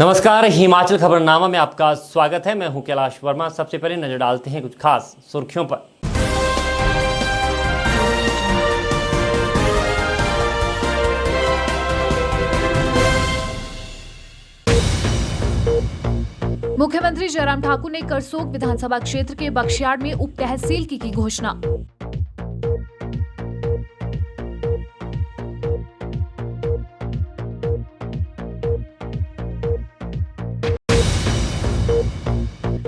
नमस्कार, हिमाचल खबरनामा में आपका स्वागत है। मैं हूं कैलाश वर्मा। सबसे पहले नजर डालते हैं कुछ खास सुर्खियों पर। मुख्यमंत्री जयराम ठाकुर ने करसोग विधानसभा क्षेत्र के बख्शियाड़ में उप तहसील की घोषणा।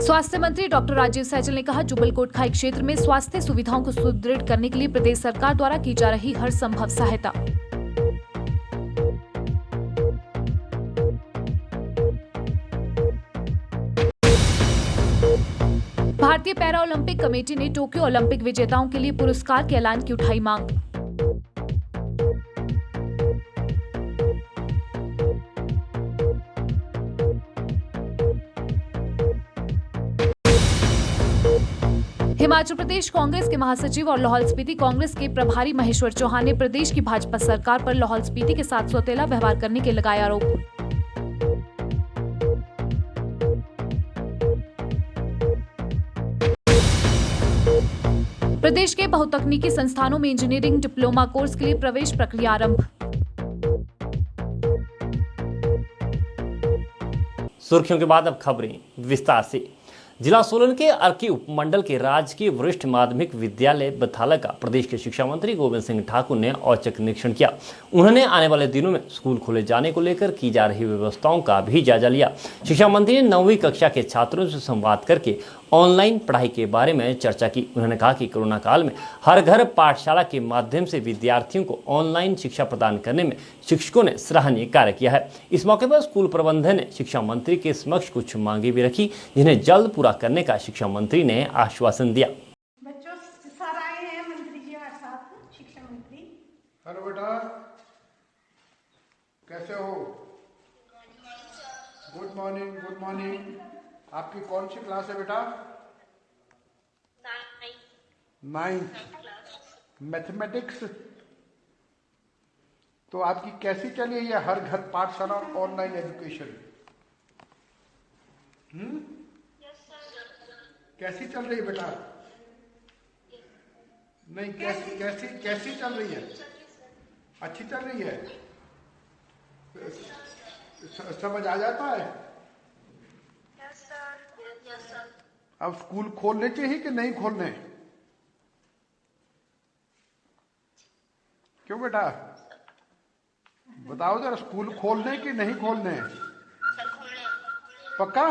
स्वास्थ्य मंत्री डॉक्टर राजीव सैजल ने कहा, जुब्बल कोटखाई क्षेत्र में स्वास्थ्य सुविधाओं को सुदृढ़ करने के लिए प्रदेश सरकार द्वारा की जा रही हर संभव सहायता। भारतीय पैरा ओलंपिक कमेटी ने टोक्यो ओलंपिक विजेताओं के लिए पुरस्कार के ऐलान की उठाई मांग। हिमाचल प्रदेश कांग्रेस के महासचिव और लाहौल स्पीति कांग्रेस के प्रभारी महेश्वर चौहान ने प्रदेश की भाजपा सरकार पर लाहौल स्पीति के साथ सौतेला व्यवहार करने के लगाए आरोप। प्रदेश के बहुतकनीकी संस्थानों में इंजीनियरिंग डिप्लोमा कोर्स के लिए प्रवेश प्रक्रिया आरंभ। सुर्खियों के बाद अब खबरें विस्तार से। जिला सोलन के अर्की उपमंडल के राजकीय वरिष्ठ माध्यमिक विद्यालय बथाला का प्रदेश के शिक्षा मंत्री गोविंद सिंह ठाकुर ने औचक निरीक्षण किया। उन्होंने आने वाले दिनों में स्कूल खोले जाने को लेकर की जा रही व्यवस्थाओं का भी जायजा लिया। शिक्षा मंत्री ने 9वीं कक्षा के छात्रों से संवाद करके ऑनलाइन पढ़ाई के बारे में चर्चा की। उन्होंने कहा कि कोरोना काल में हर घर पाठशाला के माध्यम से विद्यार्थियों को ऑनलाइन शिक्षा प्रदान करने में शिक्षकों ने सराहनीय कार्य किया है। इस मौके पर स्कूल प्रबंधन ने शिक्षा मंत्री के समक्ष कुछ मांगे भी रखी, जिन्हें जल्द पूरा करने का शिक्षा मंत्री ने आश्वासन दिया। बच्चों सर आए हैं मंत्री जी हमारे साथ, शिक्षा मंत्री। हेलो बेटा, कैसे हो? Good morning. Good morning. आपकी कौन सी क्लास है बेटा? 9th mathematics. तो आपकी कैसी चली है ये हर घर पाठशाला ऑनलाइन एजुकेशन? कैसी चल रही है बेटा? नहीं, कैसी चल रही है? अच्छी चल रही है? समझ आ जाता है? अब स्कूल खोलने चाहिए कि नहीं खोलने? क्यों बेटा, बताओ जरा, स्कूल खोलने कि नहीं खोलने? पक्का?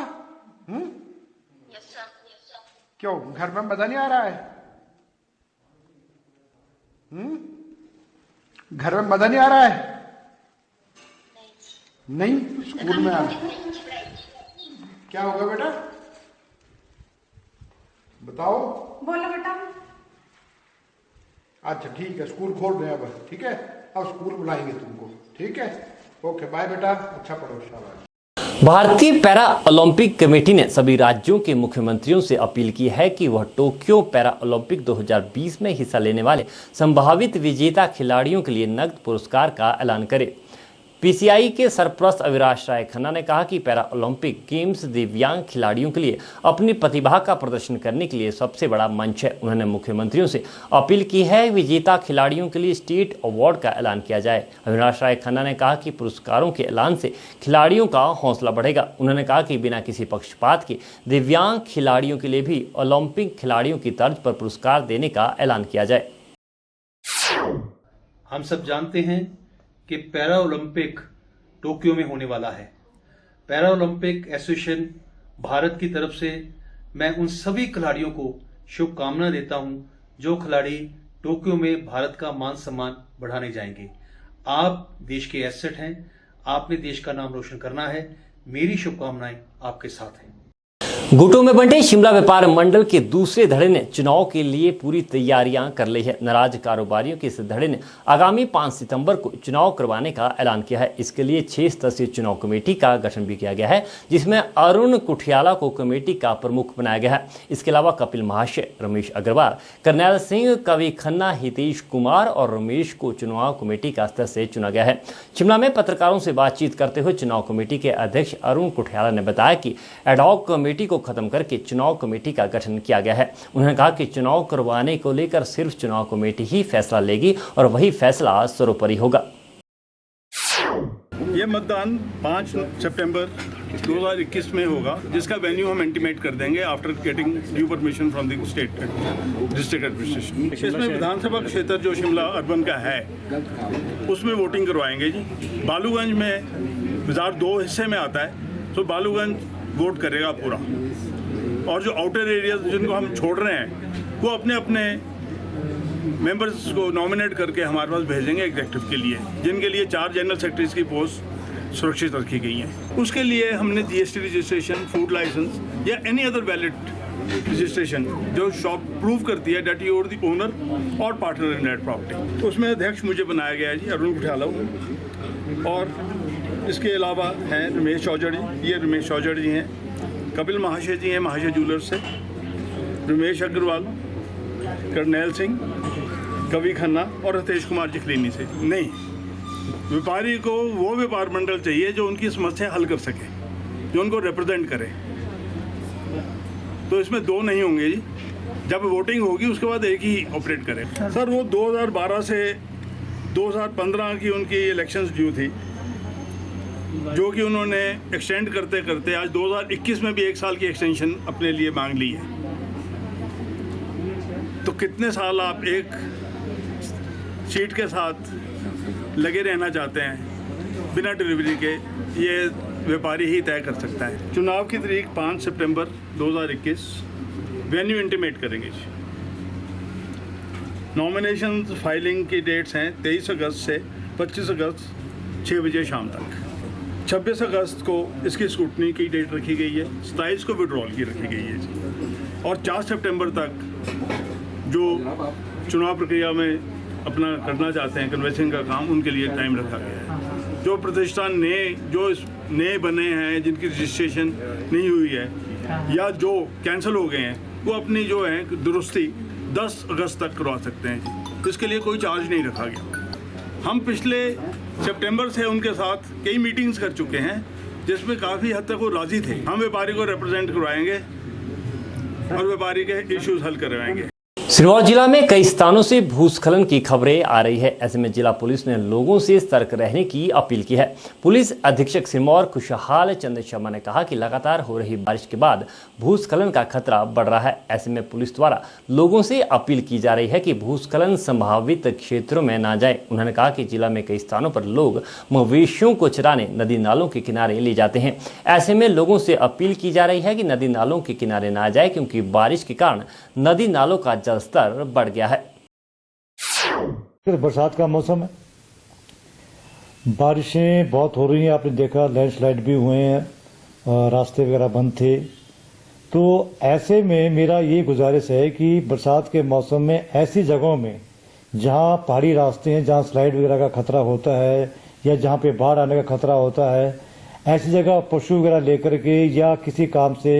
क्यों, घर में मजा नहीं आ रहा है? घर में मजा नहीं आ रहा है? नहीं, स्कूल में आ। क्या होगा बेटा, बताओ। बोलो बेटा। अच्छा ठीक है, स्कूल खोल रहे हैं अब। ठीक है, अब स्कूल बुलाएंगे तुमको। ठीक है, ओके, बाय बेटा, अच्छा पढ़ो, शाबाश। भारतीय पैरा ओलंपिक कमेटी ने सभी राज्यों के मुख्यमंत्रियों से अपील की है कि वह टोक्यो पैरा ओलंपिक 2020 में हिस्सा लेने वाले संभावित विजेता खिलाड़ियों के लिए नकद पुरस्कार का ऐलान करे। पीसीआई के सरप्रस्त अविनाश राय खन्ना ने कहा कि पैरा ओलंपिक गेम्स दिव्यांग खिलाड़ियों के लिए अपनी प्रतिभा का प्रदर्शन करने के लिए सबसे बड़ा मंच है। उन्होंने मुख्यमंत्रियों से अपील की है विजेता खिलाड़ियों के लिए स्टेट अवार्ड का ऐलान किया जाए। अविनाश राय खन्ना ने कहा कि पुरस्कारों के ऐलान से खिलाड़ियों का हौसला बढ़ेगा। उन्होंने कहा कि बिना किसी पक्षपात के दिव्यांग खिलाड़ियों के लिए भी ओलंपिक खिलाड़ियों की तर्ज पर पुरस्कार देने का ऐलान किया जाए। हम सब जानते हैं कि पैरा ओलंपिक टोक्यो में होने वाला है। पैरा ओलंपिक एसोसिएशन भारत की तरफ से मैं उन सभी खिलाड़ियों को शुभकामना देता हूं जो खिलाड़ी टोक्यो में भारत का मान सम्मान बढ़ाने जाएंगे। आप देश के एसेट हैं, आपने देश का नाम रोशन करना है। मेरी शुभकामनाएं आपके साथ हैं। गुटों में बंटे शिमला व्यापार मंडल के दूसरे धड़े ने चुनाव के लिए पूरी तैयारियां कर ली है। नाराज कारोबारियों के इस धड़े ने आगामी 5 सितंबर को चुनाव करवाने का ऐलान किया है। इसके लिए 6 सदस्यीय चुनाव कमेटी का गठन भी किया गया है, जिसमें अरुण कुठियाला को कमेटी का प्रमुख बनाया गया है। इसके अलावा कपिल महाशय, रमेश अग्रवाल, करनैल सिंह, कवि खन्ना, हितेश कुमार और रमेश को चुनाव कमेटी का सदस्य चुना गया है। शिमला में पत्रकारों से बातचीत करते हुए चुनाव कमेटी के अध्यक्ष अरुण कुठियाला ने बताया कि एडहॉक कमेटी को खत्म करके चुनाव कमेटी का गठन किया गया है। उन्होंने कहा कि चुनाव करवाने को लेकर सिर्फ चुनाव कमेटी ही फैसला लेगी और वही फैसला सर्वोपरि होगा। ये मतदान 5 सितंबर 2021 में होगा, जिसका वेन्यू हम इंटीमेट कर देंगे after getting due permission from the state district administration. इसमें विधानसभा क्षेत्र जो शिमला अर्बन का है उसमें वोटिंग करवाएंगे जी। बालूगंज में बाजार 2 हिस्से में आता है, तो बालूगंज वोट करेगा पूरा, और जो आउटर एरियाज जिनको हम छोड़ रहे हैं वो अपने अपने मेंबर्स को नॉमिनेट करके हमारे पास भेजेंगे एग्जेक्टिव के लिए, जिनके लिए 4 जनरल सेक्रेटरीज की पोस्ट सुरक्षित रखी गई हैं। उसके लिए हमने जीएसटी रजिस्ट्रेशन, फूड लाइसेंस या एनी अदर वैलिड रजिस्ट्रेशन जो शॉप प्रूव करती है that you are the owner और पार्टनर इन दैट प्रॉपर्टी, उसमें अध्यक्ष मुझे बनाया गया है जी, अरुण कुठियाला। और इसके अलावा हैं रमेश चौधरी, ये रमेश चौधरी हैं, कपिल महाशय जी हैं महाशय ज्वेलर्स से, रमेश अग्रवाल, करनैल सिंह, कवि खन्ना और हितेश कुमार जिखलीनी से। नहीं, व्यापारी को वो व्यापार मंडल चाहिए जो उनकी समस्या हल कर सके, जो उनको रिप्रेजेंट करे। तो इसमें 2 नहीं होंगे जी, जब वोटिंग होगी उसके बाद एक ही ऑपरेट करे। सर वो 2012 से 2015 की उनकी इलेक्शंस ड्यू थी, जो कि उन्होंने एक्सटेंड करते करते आज 2021 में भी 1 साल की एक्सटेंशन अपने लिए मांग ली है। तो कितने साल आप एक सीट के साथ लगे रहना चाहते हैं बिना डिलीवरी के, ये व्यापारी ही तय कर सकता है। चुनाव की तारीख 5 सितंबर 2021, वेन्यू इंटीमेट करेंगे। नॉमिनेशन फाइलिंग की डेट्स हैं 23 अगस्त से 25 अगस्त 6 बजे शाम तक। 26 अगस्त को इसकी स्क्रूटनी की डेट रखी गई है, 27 को विड्रॉल की रखी गई है, और 4 सितंबर तक जो चुनाव प्रक्रिया में अपना करना चाहते हैं कन्वेंसिंग का काम, उनके लिए टाइम रखा गया है। जो प्रतिष्ठान नए बने हैं, जिनकी रजिस्ट्रेशन नहीं हुई है या जो कैंसिल हो गए हैं, वो अपनी जो है दुरुस्ती 10 अगस्त तक करवा सकते हैं जी। इसके लिए कोई चार्ज नहीं रखा गया। हम पिछले सितंबर से उनके साथ कई मीटिंग्स कर चुके हैं, जिसमें काफ़ी हद तक वो राज़ी थे। हम व्यापारी को रिप्रेजेंट करवाएंगे और व्यापारी के इश्यूज हल करवाएंगे। सिरमौर जिला में कई स्थानों से भूस्खलन की खबरें आ रही है। ऐसे में जिला पुलिस ने लोगों से सतर्क रहने की अपील की है। पुलिस अधीक्षक सिरमौर खुशहाल चंद्र शर्मा ने कहा कि लगातार हो रही बारिश के बाद भूस्खलन का खतरा बढ़ रहा है। ऐसे में पुलिस द्वारा लोगों से अपील की जा रही है कि भूस्खलन संभावित क्षेत्रों में ना जाए। उन्होंने कहा कि जिला में कई स्थानों पर लोग मवेशियों को चराने नदी नालों के किनारे ले जाते हैं। ऐसे में लोगों से अपील की जा रही है कि नदी नालों के किनारे ना जाए, क्योंकि बारिश के कारण नदी नालों का स्तर बढ़ गया है। बरसात का मौसम है, बारिशें बहुत हो रही हैं, आपने देखा लैंडस्लाइड भी हुए हैं, रास्ते वगैरह बंद थे। तो ऐसे में मेरा ये गुजारिश है कि बरसात के मौसम में ऐसी जगहों में जहां पहाड़ी रास्ते हैं, जहां स्लाइड वगैरह का खतरा होता है या जहां पे बाढ़ आने का खतरा होता है, ऐसी जगह पशु वगैरह लेकर के या किसी काम से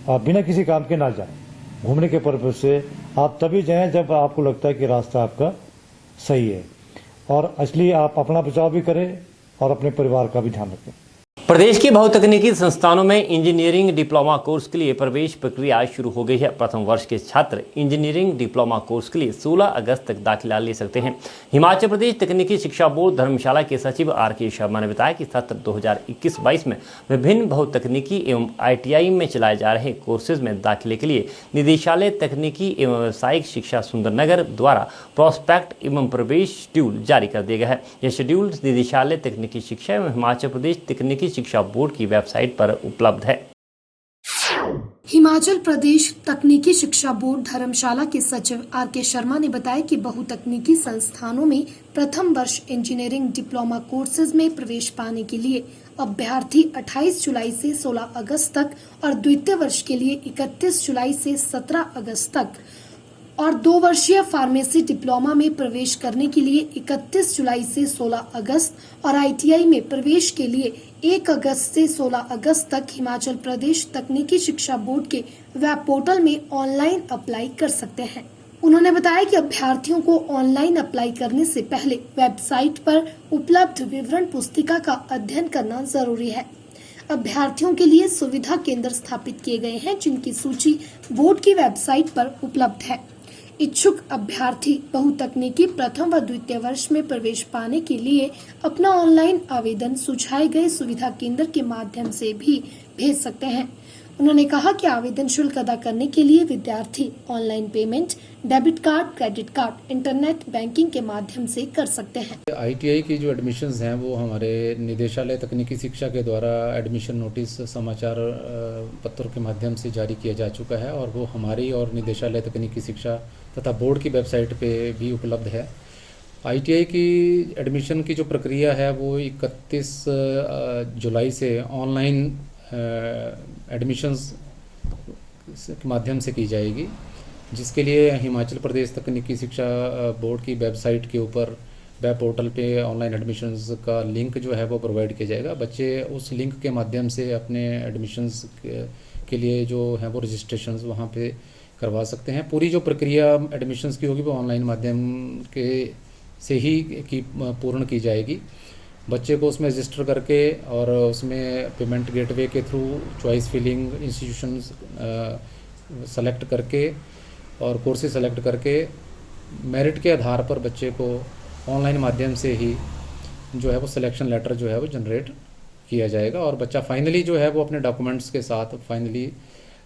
बिना किसी काम के ना जाए। घूमने के पर्पज से आप तभी जाएं जब आपको लगता है कि रास्ता आपका सही है, और इसलिए आप अपना बचाव भी करें और अपने परिवार का भी ध्यान रखें। प्रदेश के बहुतकनीकी संस्थानों में इंजीनियरिंग डिप्लोमा कोर्स के लिए प्रवेश प्रक्रिया शुरू हो गई है। प्रथम वर्ष के छात्र इंजीनियरिंग डिप्लोमा कोर्स के लिए 16 अगस्त तक दाखिला ले सकते हैं। हिमाचल प्रदेश तकनीकी शिक्षा बोर्ड धर्मशाला के सचिव आर.के. शर्मा ने बताया कि सत्र 2021-22 में विभिन्न बहुतकनीकी एवं ITI में चलाए जा रहे कोर्सेज में दाखिले के लिए निदेशालय तकनीकी एवं व्यावसायिक शिक्षा सुंदरनगर द्वारा प्रोस्पेक्ट एवं प्रवेश शेड्यूल जारी कर दिया गया है। यह शेड्यूल निदेशालय तकनीकी शिक्षा एवं हिमाचल प्रदेश तकनीकी शिक्षा बोर्ड की वेबसाइट पर उपलब्ध है। हिमाचल प्रदेश तकनीकी शिक्षा बोर्ड धर्मशाला के सचिव आर.के. शर्मा ने बताया कि बहुतकनीकी संस्थानों में प्रथम वर्ष इंजीनियरिंग डिप्लोमा कोर्सेज में प्रवेश पाने के लिए अभ्यर्थी 28 जुलाई से 16 अगस्त तक और द्वितीय वर्ष के लिए 31 जुलाई से 17 अगस्त तक और 2 वर्षीय फार्मेसी डिप्लोमा में प्रवेश करने के लिए 31 जुलाई से 16 अगस्त और ITI में प्रवेश के लिए 1 अगस्त से 16 अगस्त तक हिमाचल प्रदेश तकनीकी शिक्षा बोर्ड के वेब पोर्टल में ऑनलाइन अप्लाई कर सकते हैं। उन्होंने बताया कि अभ्यर्थियों को ऑनलाइन अप्लाई करने से पहले वेबसाइट पर उपलब्ध विवरण पुस्तिका का अध्ययन करना जरूरी है। अभ्यर्थियों के लिए सुविधा केंद्र स्थापित किए गए हैं, जिनकी सूची बोर्ड की वेबसाइट पर उपलब्ध है। इच्छुक अभ्यर्थी बहुतकनीकी प्रथम व द्वितीय वर्ष में प्रवेश पाने के लिए अपना ऑनलाइन आवेदन सुझाए गए सुविधा केंद्र के माध्यम से भी भेज सकते हैं। उन्होंने कहा कि आवेदन शुल्क अदा करने के लिए विद्यार्थी online payment, debit card, credit card, internet banking के माध्यम से कर सकते हैं। ITI की जो एडमिशन्स हैं वो हमारे निदेशालय तकनीकी शिक्षा के द्वारा एडमिशन नोटिस समाचार पत्रों के माध्यम से जारी किया जा चुका है और वो हमारी और निदेशालय तकनीकी शिक्षा तथा बोर्ड की वेबसाइट पे भी उपलब्ध है। ITI की एडमिशन की जो प्रक्रिया है वो 31 जुलाई से ऑनलाइन एडमिशन्स के माध्यम से की जाएगी, जिसके लिए हिमाचल प्रदेश तकनीकी शिक्षा बोर्ड की वेबसाइट के ऊपर वेब पोर्टल पे ऑनलाइन एडमिशन्स का लिंक जो है वो प्रोवाइड किया जाएगा। बच्चे उस लिंक के माध्यम से अपने एडमिशन्स के लिए जो है वो रजिस्ट्रेशंस वहाँ पे करवा सकते हैं। पूरी जो प्रक्रिया एडमिशन्स की होगी वो ऑनलाइन माध्यम के से ही पूर्ण की जाएगी। बच्चे को उसमें रजिस्टर करके और उसमें पेमेंट गेटवे के through choice filling institutions select करके और कोर्सेज सेलेक्ट करके मेरिट के आधार पर बच्चे को ऑनलाइन माध्यम से ही जो है वो सिलेक्शन लेटर जो है वो जनरेट किया जाएगा और बच्चा फाइनली जो है वो अपने डॉक्यूमेंट्स के साथ फाइनली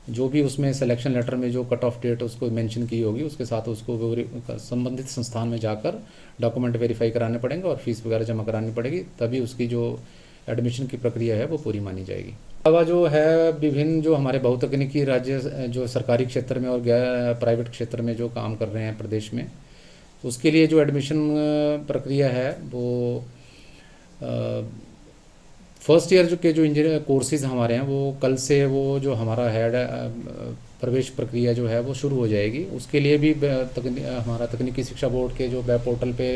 जो भी उसमें सिलेक्शन लेटर में जो कट ऑफ डेट उसको मेंशन की होगी उसके साथ उसको संबंधित संस्थान में जाकर डॉक्यूमेंट वेरीफाई कराने पड़ेंगे और फीस वगैरह जमा करानी पड़ेगी, तभी उसकी जो एडमिशन की प्रक्रिया है वो पूरी मानी जाएगी। अलावा जो है विभिन्न जो हमारे बहुतकनीकी राज्य जो सरकारी क्षेत्र में और प्राइवेट क्षेत्र में जो काम कर रहे हैं प्रदेश में, उसके लिए जो एडमिशन प्रक्रिया है वो फर्स्ट ईयर जो इंजीनियर कोर्सेज हमारे हैं वो कल से वो जो हमारा है प्रवेश प्रक्रिया जो है वो शुरू हो जाएगी। उसके लिए भी हमारा तकनीकी शिक्षा बोर्ड के जो वेब पोर्टल पे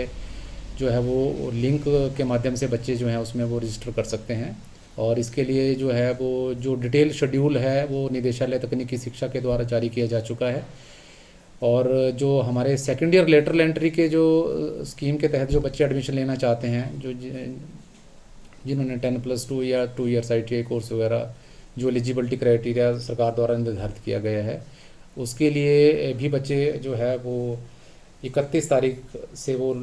जो है वो लिंक के माध्यम से बच्चे जो हैं उसमें वो रजिस्टर कर सकते हैं और इसके लिए जो है वो जो डिटेल शेड्यूल है वो निदेशालय तकनीकी शिक्षा के द्वारा जारी किया जा चुका है। और जो हमारे सेकेंड ईयर लेटरल एंट्री के जो स्कीम के तहत जो बच्चे एडमिशन लेना चाहते हैं, जो जिन्होंने 10+2 या 2 ईयर्स ITI कोर्स वगैरह जो एलिजिबिलिटी क्राइटेरिया सरकार द्वारा निर्धारित किया गया है, उसके लिए भी बच्चे जो है वो 31 तारीख से वो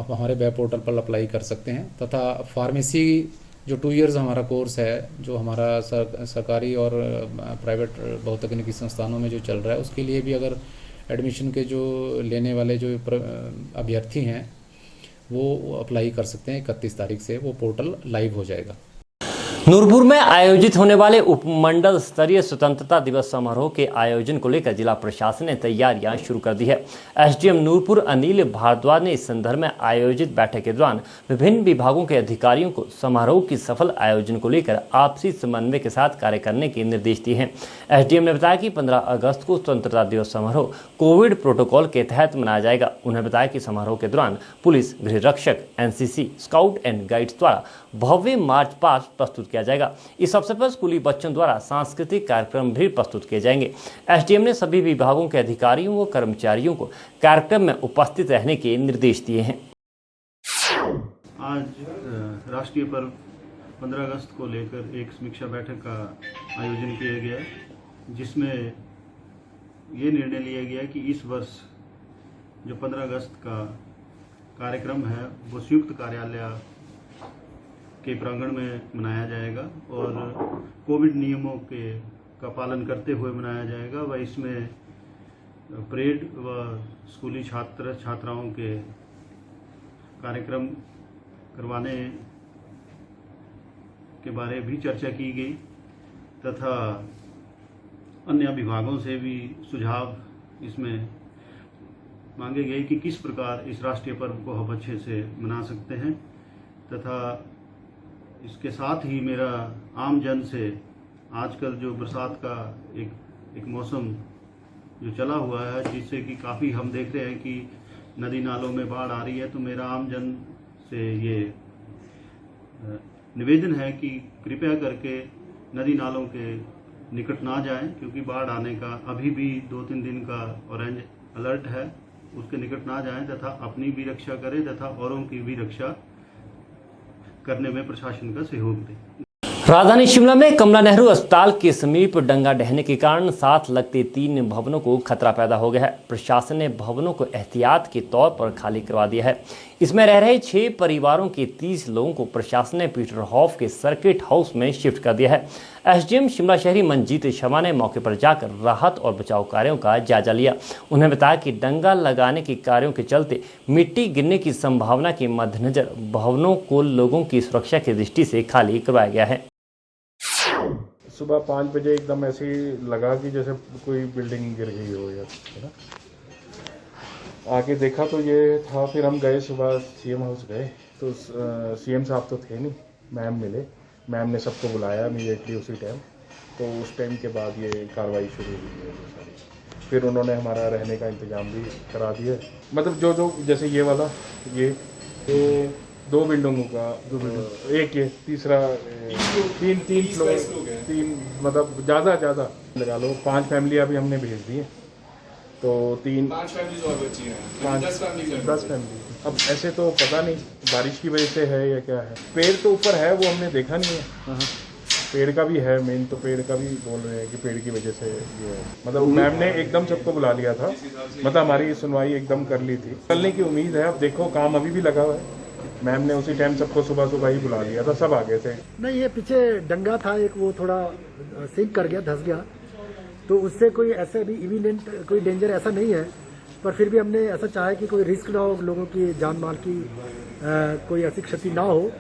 हमारे वेब पोर्टल पर अप्लाई कर सकते हैं। तथा फार्मेसी जो 2 ईयर्स हमारा कोर्स है जो हमारा सरकारी और प्राइवेट बहुतकनीकी संस्थानों में जो चल रहा है, उसके लिए भी अगर एडमिशन के जो लेने वाले जो अभ्यर्थी हैं वो अप्लाई कर सकते हैं। 31 तारीख से वो पोर्टल लाइव हो जाएगा। नूरपुर में आयोजित होने वाले उपमंडल स्तरीय स्वतंत्रता दिवस समारोह के आयोजन को लेकर जिला प्रशासन ने तैयारियां शुरू कर दी है। SDM नूरपुर अनिल भारद्वाज ने इस संदर्भ में आयोजित बैठक के दौरान विभिन्न विभागों के अधिकारियों को समारोह की सफल आयोजन को लेकर आपसी समन्वय के साथ कार्य करने के निर्देश दिए हैं। SDM ने बताया कि 15 अगस्त को स्वतंत्रता दिवस समारोह कोविड प्रोटोकॉल के तहत मनाया जाएगा। उन्होंने बताया कि समारोह के दौरान पुलिस, गृह रक्षक, NCC, स्काउट एंड गाइड्स द्वारा भव्य मार्च पास्ट प्रस्तुत किया जाएगा। इस अवसर पर स्कूली बच्चों द्वारा सांस्कृतिक कार्यक्रम भी प्रस्तुत किए जाएंगे। SDM ने सभी विभागों के अधिकारियों व कर्मचारियों को कार्यक्रम में उपस्थित रहने के निर्देश दिए हैं। आज राष्ट्रीय पर्व 15 अगस्त को लेकर एक समीक्षा बैठक का आयोजन किया गया, जिसमें ये निर्णय लिया गया कि इस वर्ष जो 15 अगस्त का कार्यक्रम है वो संयुक्त कार्यालय के प्रांगण में मनाया जाएगा और कोविड नियमों का पालन करते हुए मनाया जाएगा। व इसमें परेड व स्कूली छात्र छात्राओं के कार्यक्रम करवाने के बारे भी चर्चा की गई तथा अन्य विभागों से भी सुझाव इसमें मांगे गए कि किस प्रकार इस राष्ट्रीय पर्व को हम अच्छे से मना सकते हैं तथा इसके साथ ही मेरा आम जन से आजकल जो बरसात का एक मौसम जो चला हुआ है, जिससे कि काफ़ी हम देख रहे हैं कि नदी नालों में बाढ़ आ रही है, तो मेरा आम जन से ये निवेदन है कि कृपया करके नदी नालों के निकट ना जाएं, क्योंकि बाढ़ आने का अभी भी 2-3 दिन का ऑरेंज अलर्ट है। उसके निकट ना जाएं तथा अपनी भी रक्षा करें तथा औरों की भी रक्षा करने में प्रशासन का सहयोग दें। राजधानी शिमला में कमला नेहरू अस्पताल के समीप डंगा ढहने के कारण साथ लगते 3 भवनों को खतरा पैदा हो गया है। प्रशासन ने भवनों को एहतियात के तौर पर खाली करवा दिया है। इसमें रह रहे 6 परिवारों के 30 लोगों को प्रशासन ने पीटर हॉफ के सर्किट हाउस में शिफ्ट कर दिया है। एसडीएम शिमला शहरी मंजीत शर्मा ने मौके पर जाकर राहत और बचाव कार्यों का जायजा लिया। उन्होंने बताया कि डंगा लगाने के कार्यों के चलते मिट्टी गिरने की संभावना के मद्देनजर भवनों को लोगों की सुरक्षा की दृष्टि से खाली करवाया गया है। सुबह 5 बजे एकदम ऐसे ही लगा कि जैसे कोई बिल्डिंग गिर गई हो या है ना। आके देखा तो ये था। फिर हम गए सुबह सीएम हाउस गए तो सीएम साहब तो थे नहीं, मैम मिले। मैम ने सबको बुलाया इमीडिएटली उसी टाइम। तो उस टाइम के बाद ये कार्रवाई शुरू हुई है सारी। फिर उन्होंने हमारा रहने का इंतज़ाम भी करा दिया। मतलब जो जैसे ये वाला ये 2 बिल्डिंगों का एक ये तीसरा 3 फ्लोर 3 मतलब ज़्यादा लगा लो 5 फैमिली अभी हमने भेज दी है। तो 5 फैमिलीज और बची हैं, 10 फैमिली। अब ऐसे तो पता नहीं बारिश की वजह से है या क्या है। पेड़ तो ऊपर है, वो हमने देखा नहीं है। पेड़ का भी है मेन, तो पेड़ का भी बोल रहे हैं कि पेड़ की वजह से ये है। मतलब मैम ने एकदम सबको बुला लिया था, मतलब हमारी सुनवाई एकदम कर ली थी। चलने की उम्मीद है। अब देखो काम अभी भी लगा हुआ है। मैम ने उसी टाइम सबको सुबह ही बुला लिया था, सब आ गए थे। नहीं, ये पीछे डंगा था एक, वो थोड़ा सिंक कर गया, धंस गया। तो उससे कोई ऐसे भी इमिनेंट कोई डेंजर ऐसा नहीं है, पर फिर भी हमने ऐसा चाहा कि कोई रिस्क ना हो, लोगों की जान माल की कोई ऐसी क्षति ना हो।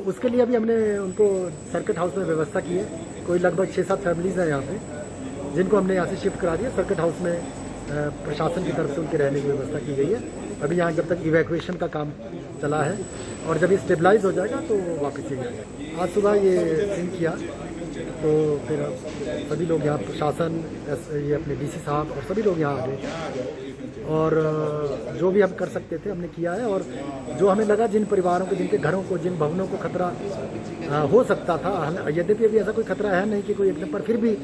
उसके लिए अभी हमने उनको सर्किट हाउस में व्यवस्था की है। कोई लगभग 6-7 फैमिलीज हैं यहाँ पे, जिनको हमने यहाँ से शिफ्ट करा दिया। सर्किट हाउस में प्रशासन की तरफ से उनके रहने की व्यवस्था की गई है। अभी यहाँ जब तक इवैक्यूएशन का काम चला है और जब ये स्टेबलाइज हो जाएगा तो वापस चले जाएगा। आज सुबह ये सिंक किया तो फिर सभी लोग यहाँ, प्रशासन, ये अपने डीसी साहब और सभी लोग यहाँ आ गए और जो भी हम कर सकते थे हमने किया है। और जो हमें लगा जिन परिवारों को, जिनके घरों को, जिन भवनों को खतरा हो सकता था, यद्यपि अभी ऐसा कोई खतरा है नहीं कि कोई एकदम, पर फिर भी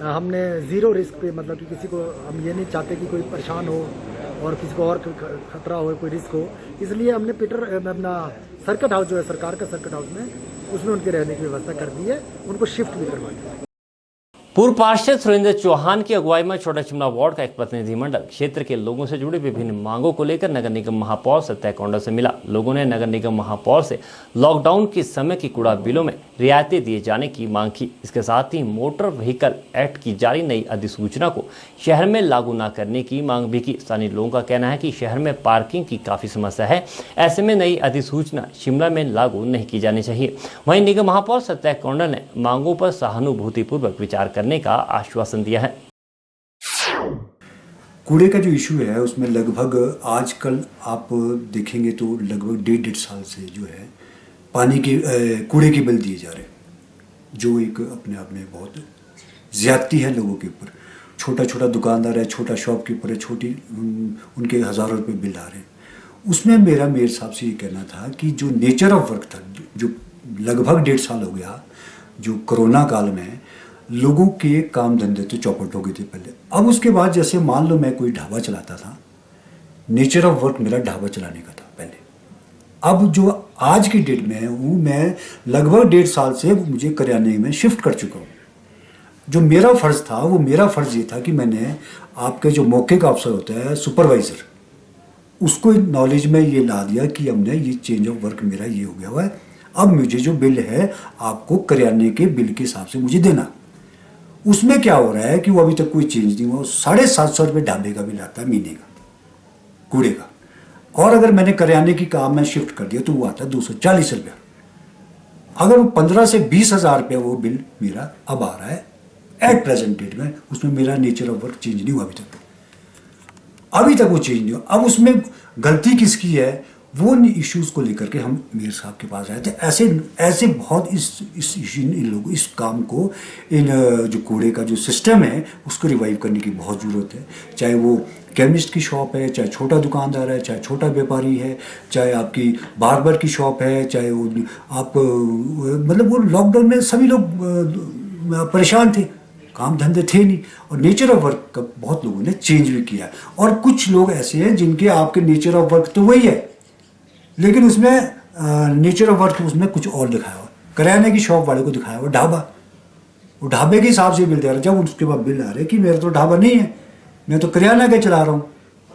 हमने ज़ीरो रिस्क पे, मतलब कि किसी को हम ये नहीं चाहते कि कोई परेशान हो और किसी को और खतरा हो, कोई रिस्क हो। इसलिए हमने अपना सर्किट हाउस जो है सरकार का सर्किट हाउस में, उसमें उनके रहने की व्यवस्था कर दी है। उनको शिफ्ट भी करवा दिया। पूर्व पार्षद सुरेंद्र चौहान की अगुवाई में छोटा शिमला वार्ड का एक प्रतिनिधिमंडल क्षेत्र के लोगों से जुड़ी विभिन्न मांगों को लेकर नगर निगम महापौर सत्या कौंडल से मिला। लोगों ने नगर निगम महापौर से लॉकडाउन के समय की कूड़ा बिलों में रियायतें दिए जाने की मांग की। इसके साथ ही मोटर व्हीकल एक्ट की जारी नई अधिसूचना को शहर में लागू न करने की मांग भी की। स्थानीय लोगों का कहना है कि शहर में पार्किंग की काफ़ी समस्या है, ऐसे में नई अधिसूचना शिमला में लागू नहीं की जानी चाहिए। वहीं निगम महापौर सत्या कौंडल ने मांगों पर सहानुभूतिपूर्वक विचार करने का आश्वासन दिया है। कूड़े का जो इशू है उसमें लगभग आजकल आप देखेंगे तो लगभग 1.5 साल से जो है पानी के कूड़े के बिल दिए जा रहे हैं, जो एक अपने आप में बहुत ज्यादती है लोगों के ऊपर। छोटा दुकानदार है, छोटा शॉपकीपर है, छोटी उनके हज़ारों रुपए बिल आ रहे हैं। उसमें मेरा मेयर साहब से ये कहना था कि जो नेचर ऑफ वर्क था, जो लगभग 1.5 साल हो गया, जो कोरोना काल में लोगों के काम धंधे तो चौपट हो गए थे पहले। अब उसके बाद जैसे मान लो मैं कोई ढाबा चलाता था, नेचर ऑफ वर्क मेरा ढाबा चलाने का था पहले। अब जो आज की डेट में हूँ, मैं लगभग 1.5 साल से मुझे करियाने में शिफ्ट कर चुका हूँ। जो मेरा फ़र्ज़ था वो मेरा फ़र्ज़ ये था कि मैंने आपके जो मौके का अफसर होता है सुपरवाइज़र, उसको नॉलेज में ये ला दिया कि हमने ये चेंज ऑफ वर्क मेरा ये हो गया हुआ है। अब मुझे जो बिल है आपको करियाने के बिल के हिसाब से मुझे देना। उसमें क्या हो रहा है कि वो अभी तक कोई चेंज नहीं हुआ। 750 रुपये ढाबे का बिल आता है महीने का कूड़े का, और अगर मैंने करियाने की काम में शिफ्ट कर दिया तो वो आता है 240 रुपया। अगर वो 15 से 20 हज़ार रुपया वो बिल मेरा अब आ रहा है एट प्रेजेंट डेट में। उसमें मेरा नेचर ऑफ वर्क चेंज नहीं हुआ अभी तक वो चेंज नहीं हुआ। अब उसमें गलती किसकी है, वो इश्यूज़ को लेकर के हम मेयर साहब के पास आए थे। ऐसे बहुत इस काम को, इन जो कूड़े का जो सिस्टम है उसको रिवाइव करने की बहुत ज़रूरत है। चाहे वो केमिस्ट की शॉप है, चाहे छोटा दुकानदार है, चाहे छोटा व्यापारी है, चाहे आपकी बार्बर की शॉप है, चाहे वो आप मतलब वो लॉकडाउन में सभी लोग परेशान थे, काम धंधे थे नहीं, और नेचर ऑफ वर्क का बहुत लोगों ने चेंज भी किया। और कुछ लोग ऐसे हैं जिनके आपके नेचर ऑफ वर्क तो वही है, लेकिन उसमें नेचर ऑफ वर्क उसमें कुछ और दिखाया हुआ। किराने की शॉप वाले को दिखाया हुआ ढाबा, वो ढाबे के हिसाब से बिल दे रहा है। जब उसके बाद बिल आ रहे कि मेरा तो ढाबा नहीं है, मैं तो किराना का चला रहा हूँ,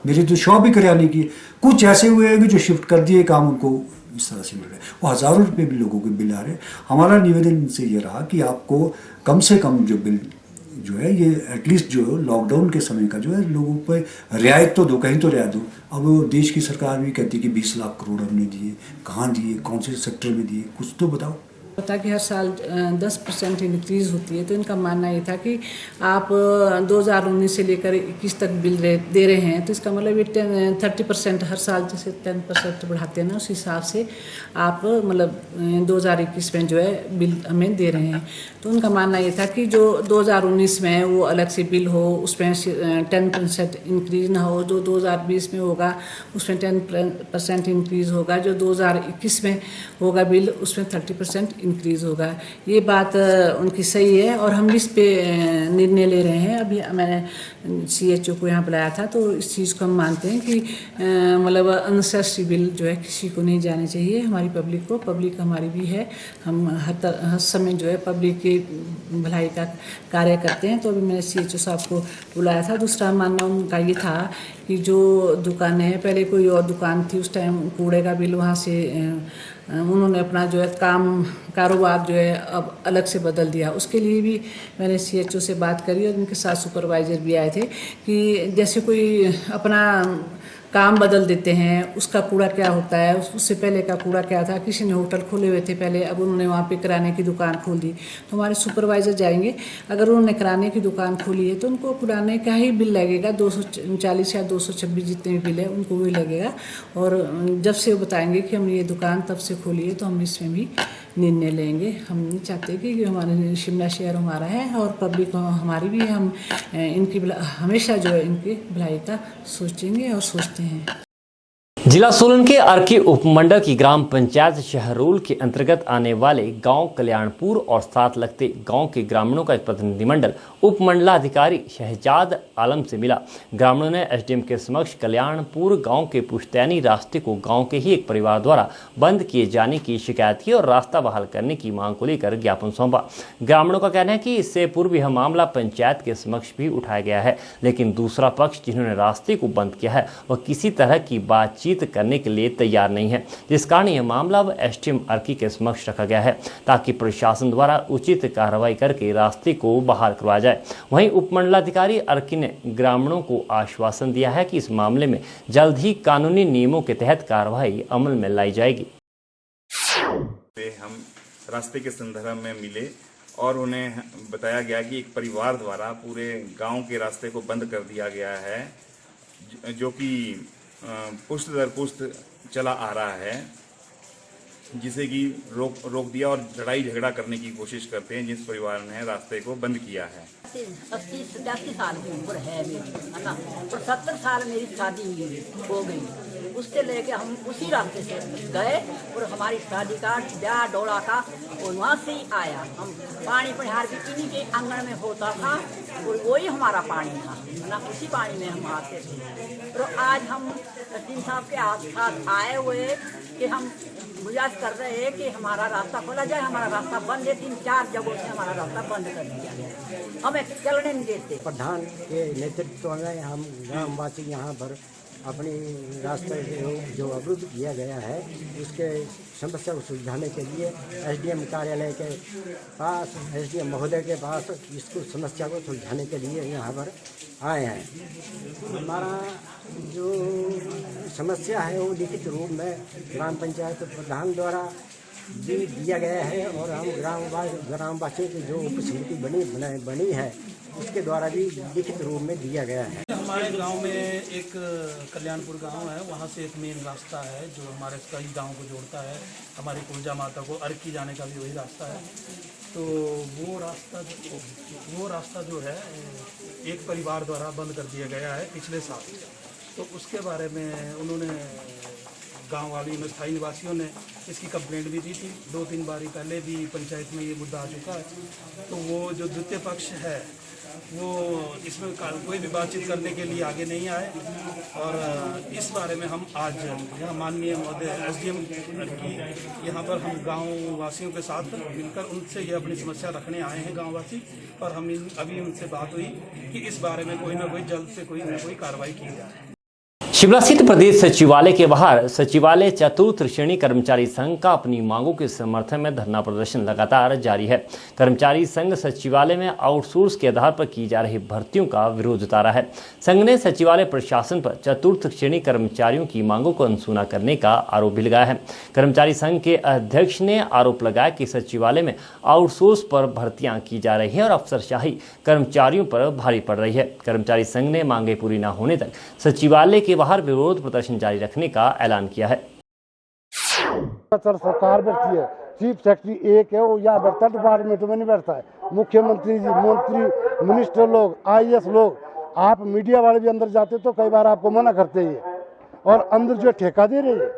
मेरी तो शॉप ही किराने की। कुछ ऐसे हुए हैं कि जो शिफ्ट कर दिए काम, उनको इस तरह से मिल रहा है, वो हज़ारों रुपये भी लोगों के बिल आ रहे हैं। हमारा निवेदन इनसे ये रहा कि आपको कम से कम जो बिल जो है ये एटलीस्ट जो लॉकडाउन के समय का जो है लोगों पर रियायत तो दो, कहीं तो रियायत दो। अब देश की सरकार भी कहती है कि 20 लाख करोड़ हमने दिए, कहाँ दिए, कौन से सेक्टर में दिए, कुछ तो बताओ। पता कि हर साल 10% इंक्रीज़ होती है, तो इनका मानना ये था कि आप 2019 से लेकर 21 तक बिल दे रहे हैं, तो इसका मतलब ये 30% हर साल जैसे 10% बढ़ाते हैं ना, उस हिसाब से आप मतलब 2021 में जो है बिल हमें दे रहे हैं। तो उनका मानना ये था कि जो 2019 में वो अलग से बिल हो, उसमें 10% इंक्रीज़ ना हो, जो 2020 में होगा उसमें 10% इंक्रीज़ होगा, जो 2021 में होगा बिल उसमें 30% इंक्रीज़ होगा। ये बात उनकी सही है और हम इस पे निर्णय ले रहे हैं। अभी मैंने CHO को यहाँ बुलाया था, तो इस चीज़ को हम मानते हैं कि मतलब अननेसेसरी बिल जो है किसी को नहीं जाने चाहिए। हमारी पब्लिक हमारी भी है, हम हर समय जो है पब्लिक की भलाई का कार्य करते हैं। तो अभी मैंने CHO साहब को बुलाया था। दूसरा मानना उनका ये था कि जो दुकानें हैं, पहले कोई और दुकान थी, उस टाइम कूड़े का बिल वहाँ से उन्होंने अपना जो है कारोबार जो है अब अलग से बदल दिया। उसके लिए भी मैंने CHO से बात करी और उनके साथ सुपरवाइज़र भी आए थे कि जैसे कोई अपना काम बदल देते हैं, उसका कूड़ा क्या होता है, उससे पहले का कूड़ा क्या था। किसी ने होटल खोले हुए थे पहले, अब उन्होंने वहाँ पे किराने की दुकान खोल दी, तो हमारे सुपरवाइज़र जाएंगे, अगर उन्होंने किराने की दुकान खोली है तो उनको किराने का ही बिल लगेगा, 240 या 226 जितने भी बिल है उनको वही लगेगा। और जब से वो बताएंगे कि हमने ये दुकान तब से खोली है, तो हम इसमें भी निर्णय लेंगे। हम नहीं चाहते कि हमारे शिमला शहर हमारा है और पब्लिक हमारी भी, हम इनकी हमेशा जो है इनकी भलाई का सोचेंगे और सोचते हैं। जिला सोलन के अर्की उपमंडल की ग्राम पंचायत शहरोल के अंतर्गत आने वाले गांव कल्याणपुर और साथ लगते गांव के ग्रामीणों का एक प्रतिनिधिमंडल उपमंडलाधिकारी शहजाद आलम से मिला। ग्रामीणों ने SDM के समक्ष कल्याणपुर गांव के पुश्तैनी रास्ते को गांव के ही एक परिवार द्वारा बंद किए जाने की शिकायत की और रास्ता बहाल करने की मांग को लेकर ज्ञापन सौंपा। ग्रामीणों का कहना है कि इससे पूर्व यह मामला पंचायत के समक्ष भी उठाया गया है, लेकिन दूसरा पक्ष जिन्होंने रास्ते को बंद किया है वह किसी तरह की बातचीत करने के लिए तैयार नहीं है, जिस कारण यह मामला अब SDM अर्की के समक्ष रखा गया है ताकि प्रशासन द्वारा उचित कार्रवाई करके रास्ते को बहाल करवाया जाए। वहीं उपमंडलाधिकारी अर्की ने ग्रामीणों को आश्वासन दिया है कि इस मामले में जल्द ही कानूनी नियमों के तहत कार्रवाई अमल में लाई जाएगी। हम रास्ते के संदर्भ में मिले और उन्हें बताया गया कि एक परिवार द्वारा पूरे गांव के रास्ते को बंद कर दिया गया है, जो कि पुश्त दर पुश्त चला आ रहा है, जिसे कि रोक दिया और लड़ाई झगड़ा करने की कोशिश करते हैं जिस परिवार ने रास्ते को बंद किया है। 80-85 साल की उम्र है मेरी, है ना, और 70 साल मेरी शादी हो गई। उससे लेके हम उसी रास्ते से गए और हमारी शादी का ब्याह डोला का और वहाँ से ही आया। हम पानी परिहार भी इन्हीं के आंगन में होता था और वही हमारा पानी था, है ना, उसी पानी में हम आते थे। तो आज हम SDM साहब के साथ आए हुए कि हम गुजारिश कर रहे हैं कि हमारा रास्ता खोला जाए। हमारा रास्ता बंद है, 3-4 जगहों से हमारा रास्ता बंद कर दिया गया, हमें चलने नहीं देते। प्रधान के नेतृत्व में हम ग्रामवासी यहाँ पर अपनी रास्ते जो अवरुद्ध किया गया है उसके समस्या को सुलझाने के लिए SDM कार्यालय के पास, SDM महोदय के पास इसको समस्या को सुलझाने के लिए यहाँ पर आए हैं। हमारा जो समस्या है वो लिखित रूप में ग्राम पंचायत प्रधान द्वारा दिया गया है और हम ग्रामवासियों की जो उपसमिति बनी है उसके द्वारा भी लिखित रूप में दिया गया है। हमारे गांव में एक कल्याणपुर गांव है, वहां से एक मेन रास्ता है जो हमारे कई गांव को जोड़ता है। हमारी कुलजा माता को अर्घ की जाने का भी वही रास्ता है। तो वो रास्ता जो है एक परिवार द्वारा बंद कर दिया गया है पिछले साल। तो उसके बारे में उन्होंने गांव वाली में स्थायी निवासियों ने इसकी कंप्लेंट भी दी थी। 2-3 बारी पहले भी पंचायत में ये मुद्दा आ चुका है। तो वो जो द्वितीय पक्ष है वो इसमें कोई भी बातचीत करने के लिए आगे नहीं आए और इस बारे में हम आज यहाँ माननीय महोदय SDM की यहाँ पर हम गाँव वासियों के साथ मिलकर उनसे ये अपनी समस्या रखने आए हैं गाँववासी। और हम अभी उनसे बात हुई कि इस बारे में कोई ना कोई जल्द से कोई ना कोई कार्रवाई की जाए। शिमला स्थित प्रदेश सचिवालय के बाहर सचिवालय चतुर्थ श्रेणी कर्मचारी संघ का अपनी मांगों के समर्थन में धरना प्रदर्शन लगातार जारी है। कर्मचारी संघ सचिवालय में आउटसोर्स के आधार पर की जा रही भर्तियों का विरोध जताया है। संघ ने सचिवालय प्रशासन पर चतुर्थ श्रेणी कर्मचारियों की मांगों को अनसुना करने का आरोप भी लगाया है। कर्मचारी संघ के अध्यक्ष ने आरोप लगाया कि सचिवालय में आउटसोर्स पर भर्तियां की जा रही है और अफसरशाही कर्मचारियों पर भारी पड़ रही है। कर्मचारी संघ ने मांगे पूरी न होने तक सचिवालय के बाहर विरोध प्रदर्शन जारी रखने का ऐलान किया है। सरकार बैठती है, चीफ सेक्रेटरी एक है, वो यहाँ बैठता है, डिपार्टमेंट में नहीं बैठता है। मुख्यमंत्री जी, मंत्री, मिनिस्टर लोग, IAS लोग, आप मीडिया वाले भी अंदर जाते तो कई बार आपको मना करते हैं और अंदर जो ठेका दे रहे हैं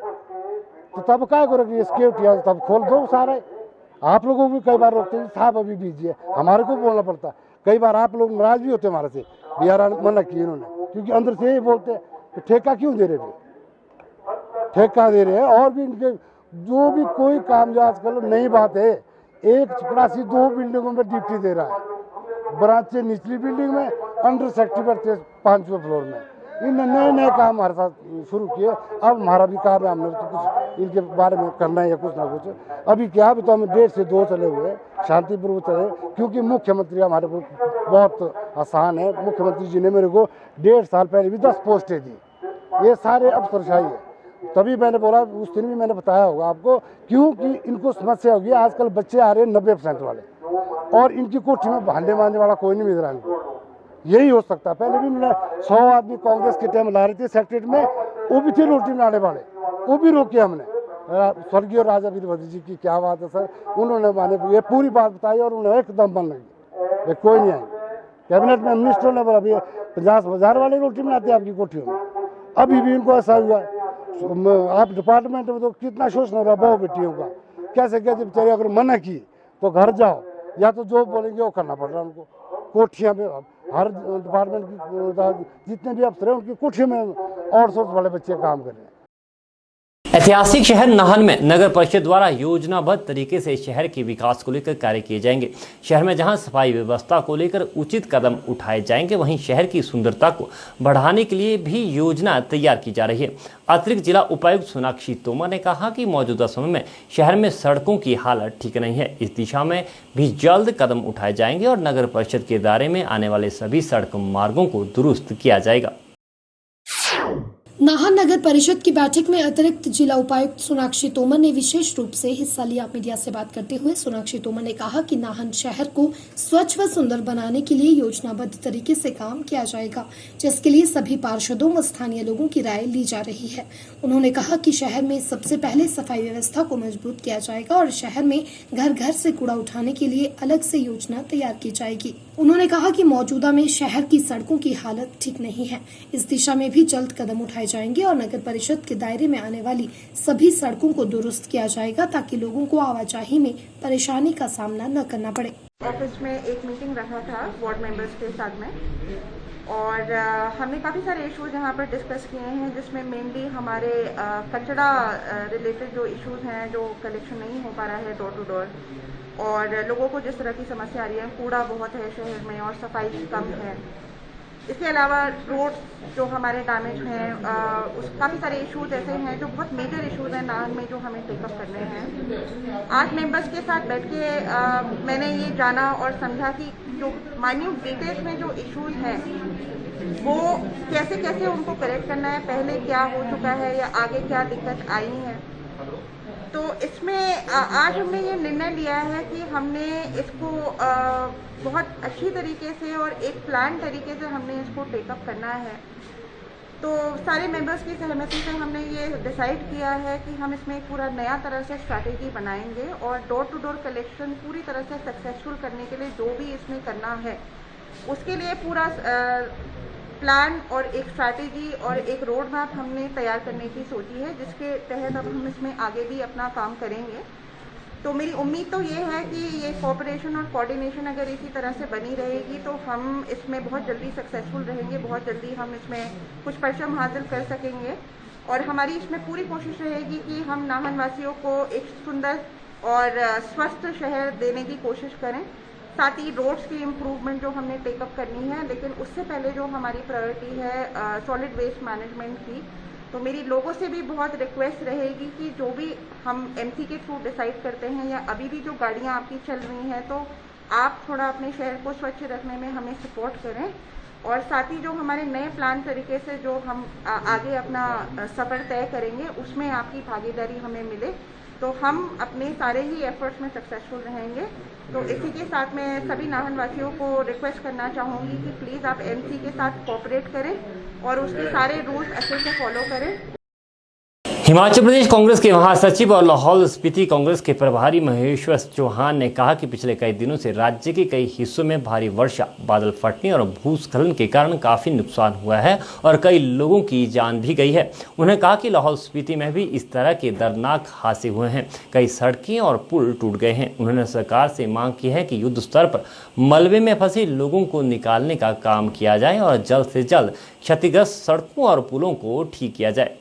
तो तब क्या करोगे? सिक्योरिटी तब खोल दो सारे। आप लोगों को भी कई बार रोकते हैं, साहब अभी बीजिए, हमारे को बोलना पड़ता है। कई बार आप लोग नाराज भी होते हमारे से, बिहार मना किए इन्होंने, क्योंकि अंदर से ही बोलते हैं ठेका क्यों दे रहे थे, ठेका दे रहे हैं। और भी इनके जो भी कोई काम जो आजकल नई बात है, एक चपरासी 2 बिल्डिंगों में ड्यूटी दे रहा है, ब्रांच से निचली बिल्डिंग में, अंडर सेक्रेटरी बैठते 5वें फ्लोर में। इन नए काम हमारे साथ शुरू किए। अब हमारा भी काम है, हमने तो कुछ इनके बारे में करना है या कुछ ना कुछ। अभी क्या अभी तो हमें 1.5 से 2 चले हुए, शांतिपूर्वक चले, क्योंकि मुख्यमंत्री हमारे को बहुत आसान है। मुख्यमंत्री जी ने मेरे को 1.5 साल पहले भी 10 पोस्टें दी। ये सारे अफसरशाही है। तभी मैंने बोला, उस दिन भी मैंने बताया होगा आपको, क्योंकि इनको समस्या होगी। आजकल बच्चे आ रहे हैं 90% वाले, और इनकी कोठी में भांडे मांजने वाला कोई नहीं मिल रहा इनको। यही हो सकता है। पहले भी उन्होंने 100 आदमी कांग्रेस के टाइम ला रहे थे सेक्रेटरीट में, वो भी थे रोटी बनाने वाले, वो भी रोके हमने। स्वर्गीय राजा वीरभद्र जी की क्या बात है सर, उन्होंने माने ये पूरी बात बताई और उन्हें एकदम बन लगी, कोई नहीं आएंगे। कैबिनेट में मिनिस्टर ने बोला, भैया 50,000 वाले रोटी बनाते हैं आपकी कोठियों में। अभी भी इनको ऐसा हुआ, आप डिपार्टमेंट में तो कितना शोषण हो रहा है बहु बेटियों का। कैसे कैसे बेचारे अगर मना की तो घर जाओ, या तो जो बोलेंगे वो करना पड़ रहा है उनको। कोठियाँ में हर डिपार्टमेंट की जितने भी अफसर हैं उनकी कोठियों में आउटसोर्स वाले बच्चे काम कर रहे हैं। ऐतिहासिक शहर नाहन में नगर परिषद द्वारा योजनाबद्ध तरीके से शहर के विकास को लेकर कार्य किए जाएंगे। शहर में जहां सफाई व्यवस्था को लेकर उचित कदम उठाए जाएंगे, वहीं शहर की सुंदरता को बढ़ाने के लिए भी योजना तैयार की जा रही है। अतिरिक्त जिला उपायुक्त सोनाक्षी तोमर ने कहा कि मौजूदा समय में शहर में सड़कों की हालत ठीक नहीं है। इस दिशा में भी जल्द कदम उठाए जाएंगे और नगर परिषद के दायरे में आने वाले सभी सड़क मार्गों को दुरुस्त किया जाएगा। नाहन नगर परिषद की बैठक में अतिरिक्त जिला उपायुक्त सोनाक्षी तोमर ने विशेष रूप से हिस्सा लिया। मीडिया से बात करते हुए सोनाक्षी तोमर ने कहा कि नाहन शहर को स्वच्छ व सुंदर बनाने के लिए योजनाबद्ध तरीके से काम किया जाएगा, जिसके लिए सभी पार्षदों व स्थानीय लोगों की राय ली जा रही है। उन्होंने कहा कि शहर में सबसे पहले सफाई व्यवस्था को मजबूत किया जाएगा और शहर में घर घर से कूड़ा उठाने के लिए अलग से योजना तैयार की जाएगी। उन्होंने कहा कि मौजूदा में शहर की सड़कों की हालत ठीक नहीं है, इस दिशा में भी जल्द कदम उठाए जाएंगे और नगर परिषद के दायरे में आने वाली सभी सड़कों को दुरुस्त किया जाएगा ताकि लोगों को आवाजाही में परेशानी का सामना न करना पड़े। ऑफिस में एक मीटिंग रखा था वार्ड मेंबर्स के साथ में, और हमने काफ़ी सारे इश्यूज यहाँ पर डिस्कस किए हैं, जिसमें मेनली हमारे कचरा रिलेटेड जो इश्यूज हैं, जो कलेक्शन नहीं हो पा रहा है डोर टू डोर, और लोगों को जिस तरह की समस्या आ रही है, कूड़ा बहुत है शहर में और सफाई कम है। इसके अलावा रोड जो हमारे डैमेज हैं, उस काफ़ी सारे इश्यूज ऐसे हैं जो बहुत मेजर इश्यूज हैं नाहन में, जो हमें टेकअप करने हैं। 8 मेंबर्स के साथ बैठ के मैंने ये जाना और समझा कि जो माइन्यूट डिटेल्स में जो इश्यूज हैं वो कैसे कैसे उनको करेक्ट करना है, पहले क्या हो चुका है या आगे क्या दिक्कत आई है, तो इसमें आज हमने ये निर्णय लिया है कि हमने इसको बहुत अच्छी तरीके से और एक प्लान तरीके से हमने इसको टेकअप करना है। तो सारे मेंबर्स की सहमति से हमने ये डिसाइड किया है कि हम इसमें एक पूरा नया तरह से स्ट्रैटेजी बनाएंगे और डोर टू डोर कलेक्शन पूरी तरह से सक्सेसफुल करने के लिए जो भी इसमें करना है उसके लिए पूरा प्लान और एक स्ट्रैटेजी और एक रोड मैप हमने तैयार करने की सोची है, जिसके तहत अब हम इसमें आगे भी अपना काम करेंगे। तो मेरी उम्मीद तो ये है कि ये कोऑपरेशन और कोऑर्डिनेशन अगर इसी तरह से बनी रहेगी तो हम इसमें बहुत जल्दी सक्सेसफुल रहेंगे, बहुत जल्दी हम इसमें कुछ परचम हासिल कर सकेंगे। और हमारी इसमें पूरी कोशिश रहेगी कि हम नाहन वासियों को एक सुंदर और स्वस्थ शहर देने की कोशिश करें। साथ ही रोड्स की इम्प्रूवमेंट जो हमने टेकअप करनी है, लेकिन उससे पहले जो हमारी प्रायोरिटी है सॉलिड वेस्ट मैनेजमेंट की। तो मेरी लोगों से भी बहुत रिक्वेस्ट रहेगी कि जो भी हम एमसी के थ्रू डिसाइड करते हैं या अभी भी जो गाड़ियां आपकी चल रही हैं, तो आप थोड़ा अपने शहर को स्वच्छ रखने में हमें सपोर्ट करें। और साथ ही जो हमारे नए प्लान तरीके से जो हम आगे अपना सफ़र तय करेंगे उसमें आपकी भागीदारी हमें मिले तो हम अपने सारे ही एफर्ट्स में सक्सेसफुल रहेंगे। तो इसी के साथ मैं सभी नाहन वासियों को रिक्वेस्ट करना चाहूँगी कि प्लीज़ आप एमसी के साथ कोऑपरेट करें और उसके सारे रूल्स अच्छे से फॉलो करें। हिमाचल प्रदेश कांग्रेस के महासचिव और लाहौल स्पीति कांग्रेस के प्रभारी महेश्वर चौहान ने कहा कि पिछले कई दिनों से राज्य के कई हिस्सों में भारी वर्षा, बादल फटने और भूस्खलन के कारण काफ़ी नुकसान हुआ है और कई लोगों की जान भी गई है। उन्होंने कहा कि लाहौल स्पीति में भी इस तरह के दर्दनाक हादसे हुए हैं, कई सड़कें और पुल टूट गए हैं। उन्होंने सरकार से मांग की है कि युद्ध स्तर पर मलबे में फंसे लोगों को निकालने का काम किया जाए और जल्द से जल्द क्षतिग्रस्त सड़कों और पुलों को ठीक किया जाए।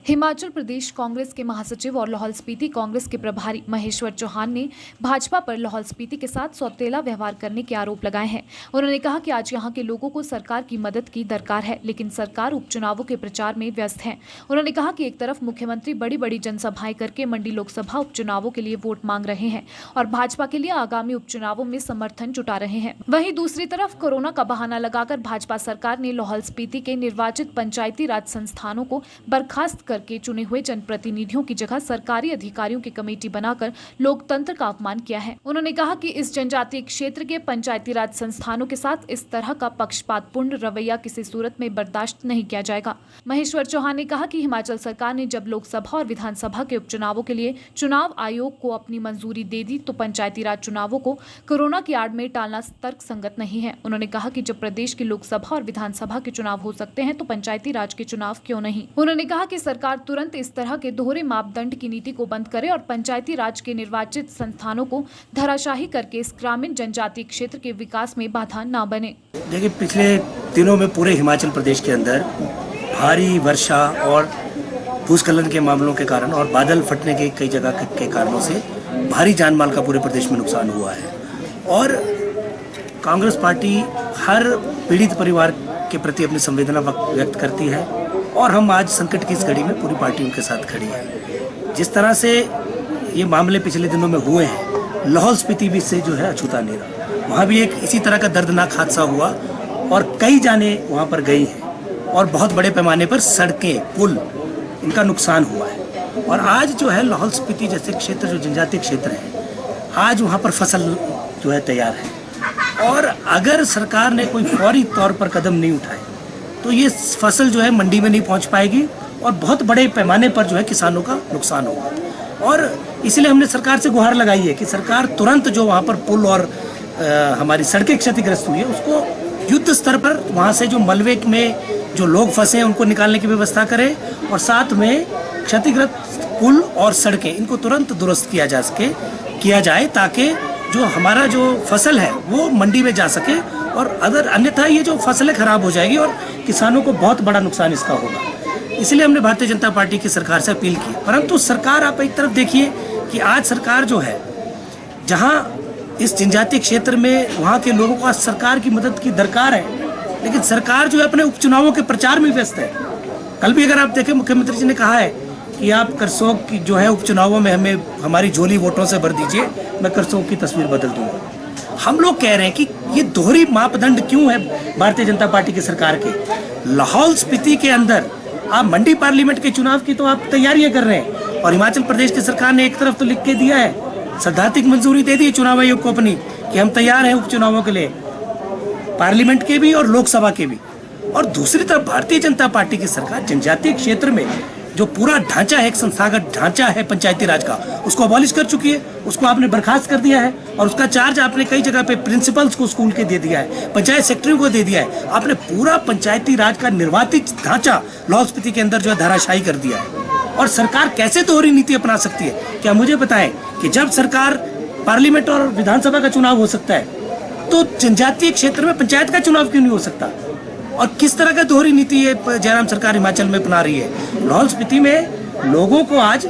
हिमाचल प्रदेश कांग्रेस के महासचिव और लाहौल स्पीति कांग्रेस के प्रभारी महेश्वर चौहान ने भाजपा पर लाहौल स्पीति के साथ सौतेला व्यवहार करने के आरोप लगाए हैं। उन्होंने कहा कि आज यहां के लोगों को सरकार की मदद की दरकार है, लेकिन सरकार उपचुनावों के प्रचार में व्यस्त है। उन्होंने कहा कि एक तरफ मुख्यमंत्री बड़ी बड़ी जनसभाएं करके मंडी लोकसभा उपचुनावों के लिए वोट मांग रहे हैं और भाजपा के लिए आगामी उपचुनावों में समर्थन जुटा रहे हैं, वहीं दूसरी तरफ कोरोना का बहाना लगाकर भाजपा सरकार ने लाहौल स्पीति के निर्वाचित पंचायती राज संस्थानों को बर्खास्त करके चुने हुए जनप्रतिनिधियों की जगह सरकारी अधिकारियों की कमेटी बनाकर लोकतंत्र का अपमान किया है। उन्होंने कहा कि इस जनजातीय क्षेत्र के पंचायती राज संस्थानों के साथ इस तरह का पक्षपातपूर्ण रवैया किसी सूरत में बर्दाश्त नहीं किया जाएगा। महेश्वर चौहान ने कहा कि हिमाचल सरकार ने जब लोकसभा और विधानसभा के उपचुनावों के लिए चुनाव आयोग को अपनी मंजूरी दे दी तो पंचायती राज चुनावों को कोरोना की आड़ में टालना तर्क संगत नहीं है। उन्होंने कहा कि जब प्रदेश की लोकसभा और विधानसभा के चुनाव हो सकते हैं तो पंचायती राज के चुनाव क्यों नहीं। उन्होंने कहा कि सरकार तुरंत इस तरह के दोहरे मापदंड की नीति को बंद करे और पंचायती राज के निर्वाचित संस्थानों को धराशाही करके इस ग्रामीण जनजातीय क्षेत्र के विकास में बाधा न बने। देखिए, पिछले दिनों में पूरे हिमाचल प्रदेश के अंदर भारी वर्षा और भूस्खलन के मामलों के कारण और बादल फटने के कई जगह के कारणों से भारी जानमाल का पूरे प्रदेश में नुकसान हुआ है और कांग्रेस पार्टी हर पीड़ित परिवार के प्रति अपनी संवेदना व्यक्त करती है और हम आज संकट की इस घड़ी में पूरी पार्टियों के साथ खड़ी है। जिस तरह से ये मामले पिछले दिनों में हुए हैं, लाहौल स्पीति भी से जो है अछूता नहीं रहा। वहाँ भी एक इसी तरह का दर्दनाक हादसा हुआ और कई जाने वहाँ पर गई हैं और बहुत बड़े पैमाने पर सड़कें, पुल, इनका नुकसान हुआ है। और आज जो है लाहौल स्पीति जैसे क्षेत्र जो जनजातीय क्षेत्र है, आज वहाँ पर फसल जो है तैयार है और अगर सरकार ने कोई फौरी तौर पर कदम नहीं उठाए तो ये फसल जो है मंडी में नहीं पहुंच पाएगी और बहुत बड़े पैमाने पर जो है किसानों का नुकसान होगा। और इसलिए हमने सरकार से गुहार लगाई है कि सरकार तुरंत जो वहाँ पर पुल और हमारी सड़कें क्षतिग्रस्त हुई है उसको युद्ध स्तर पर वहाँ से जो मलबे में जो लोग फंसे हैं उनको निकालने की व्यवस्था करे और साथ में क्षतिग्रस्त पुल और सड़कें इनको तुरंत दुरुस्त किया जाए ताकि जो हमारा जो फसल है वो मंडी में जा सके और अगर अन्यथा ये जो फसलें खराब हो जाएगी और किसानों को बहुत बड़ा नुकसान इसका होगा। इसलिए हमने भारतीय जनता पार्टी की सरकार से अपील की, परंतु सरकार आप एक तरफ देखिए कि आज सरकार जो है जहां इस जनजातीय क्षेत्र में वहां के लोगों को आज सरकार की मदद की दरकार है, लेकिन सरकार जो है अपने उपचुनावों के प्रचार में व्यस्त है। कल भी अगर आप देखें मुख्यमंत्री जी ने कहा है कि आप करसोग की जो है उपचुनावों में हमें हमारी झोली वोटों से भर दीजिए, मैं करसोग की तस्वीर बदल दूंगा। हम लोग कह रहे हैं कि ये दोहरी मापदंड क्यों है भारतीय जनता पार्टी की सरकार के। लाहौल स्पीति के अंदर आप मंडी पार्लियामेंट के चुनाव की तो आप तैयारियां कर रहे हैं और हिमाचल प्रदेश की सरकार ने एक तरफ तो लिख के दिया है, सैद्धांतिक मंजूरी दे दी चुनाव आयोग को अपनी कि हम तैयार हैं उपचुनावों के लिए, पार्लियामेंट के भी और लोकसभा के भी। और दूसरी तरफ भारतीय जनता पार्टी की सरकार जनजातीय क्षेत्र में जो पूरा ढांचा है, एक संस्थागत ढांचा है पंचायती राज का, उसको अबॉलिश कर चुकी है, उसको आपने बर्खास्त कर दिया है और उसका चार्ज आपने कई जगह पे प्रिंसिपल्स को स्कूल के दे दिया है, पंचायत सेक्रेटरी को दे दिया है। आपने पूरा पंचायती राज का निर्वाचित ढांचा लाहौल स्पीति के अंदर जो है धाराशाही कर दिया है। और सरकार कैसे दोहरी नीति अपना सकती है? क्या मुझे बताएं कि जब सरकार पार्लियामेंट और विधानसभा का चुनाव हो सकता है तो जनजातीय क्षेत्र में पंचायत का चुनाव क्यों नहीं हो सकता? और किस तरह का दोहरी नीति ये जयराम सरकार हिमाचल में अपना रही है? लाहौल स्पीति में लोगों को आज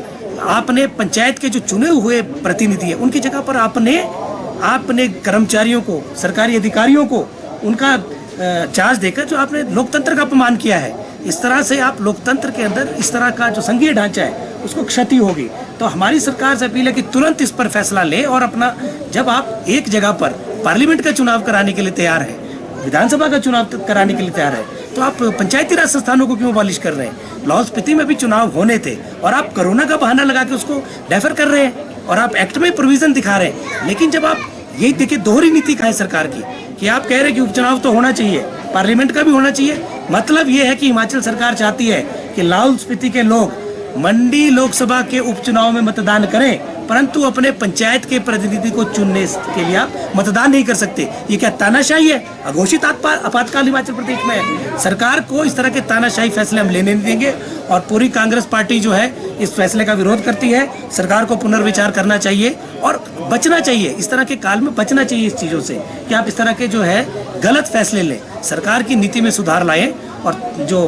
आपने पंचायत के जो चुने हुए प्रतिनिधि है उनकी जगह पर आपने कर्मचारियों को, सरकारी अधिकारियों को उनका चार्ज देकर जो आपने लोकतंत्र का अपमान किया है, इस तरह से आप लोकतंत्र के अंदर इस तरह का जो संघीय ढांचा है उसको क्षति होगी। तो हमारी सरकार से अपील है कि तुरंत इस पर फैसला ले और अपना, जब आप एक जगह पर पार्लियामेंट का चुनाव कराने के लिए तैयार है, विधानसभा का चुनाव कराने के लिए तैयार है, तो आप पंचायती राज संस्थानों को क्यों अबॉलिश कर रहे हैं? लाहौल स्पीति में भी चुनाव होने थे और आप कोरोना का बहाना लगा के उसको डेफर कर रहे हैं और आप एक्ट में प्रोविजन दिखा रहे हैं। लेकिन जब आप यही देखिए दोहरी नीति का है सरकार की कि आप कह रहे हैं कि उपचुनाव तो होना चाहिए, पार्लियामेंट का भी होना चाहिए, मतलब ये है कि हिमाचल सरकार चाहती है कि लाहौल स्पीति के लोग मंडी लोकसभा के उपचुनाव में मतदान करें परंतु अपने पंचायत के प्रतिनिधि को चुनने के लिए आप मतदान नहीं कर सकते। ये क्या तानाशाही है? अघोषित आपातकाल हिमाचल प्रदेश में है। सरकार को इस तरह के तानाशाही फैसले हम लेने नहीं देंगे और पूरी कांग्रेस पार्टी जो है इस फैसले का विरोध करती है। सरकार को पुनर्विचार करना चाहिए और बचना चाहिए, इस तरह के काल में बचना चाहिए इस चीज़ों से कि आप इस तरह के जो है गलत फैसले लें। सरकार की नीति में सुधार लाएं और जो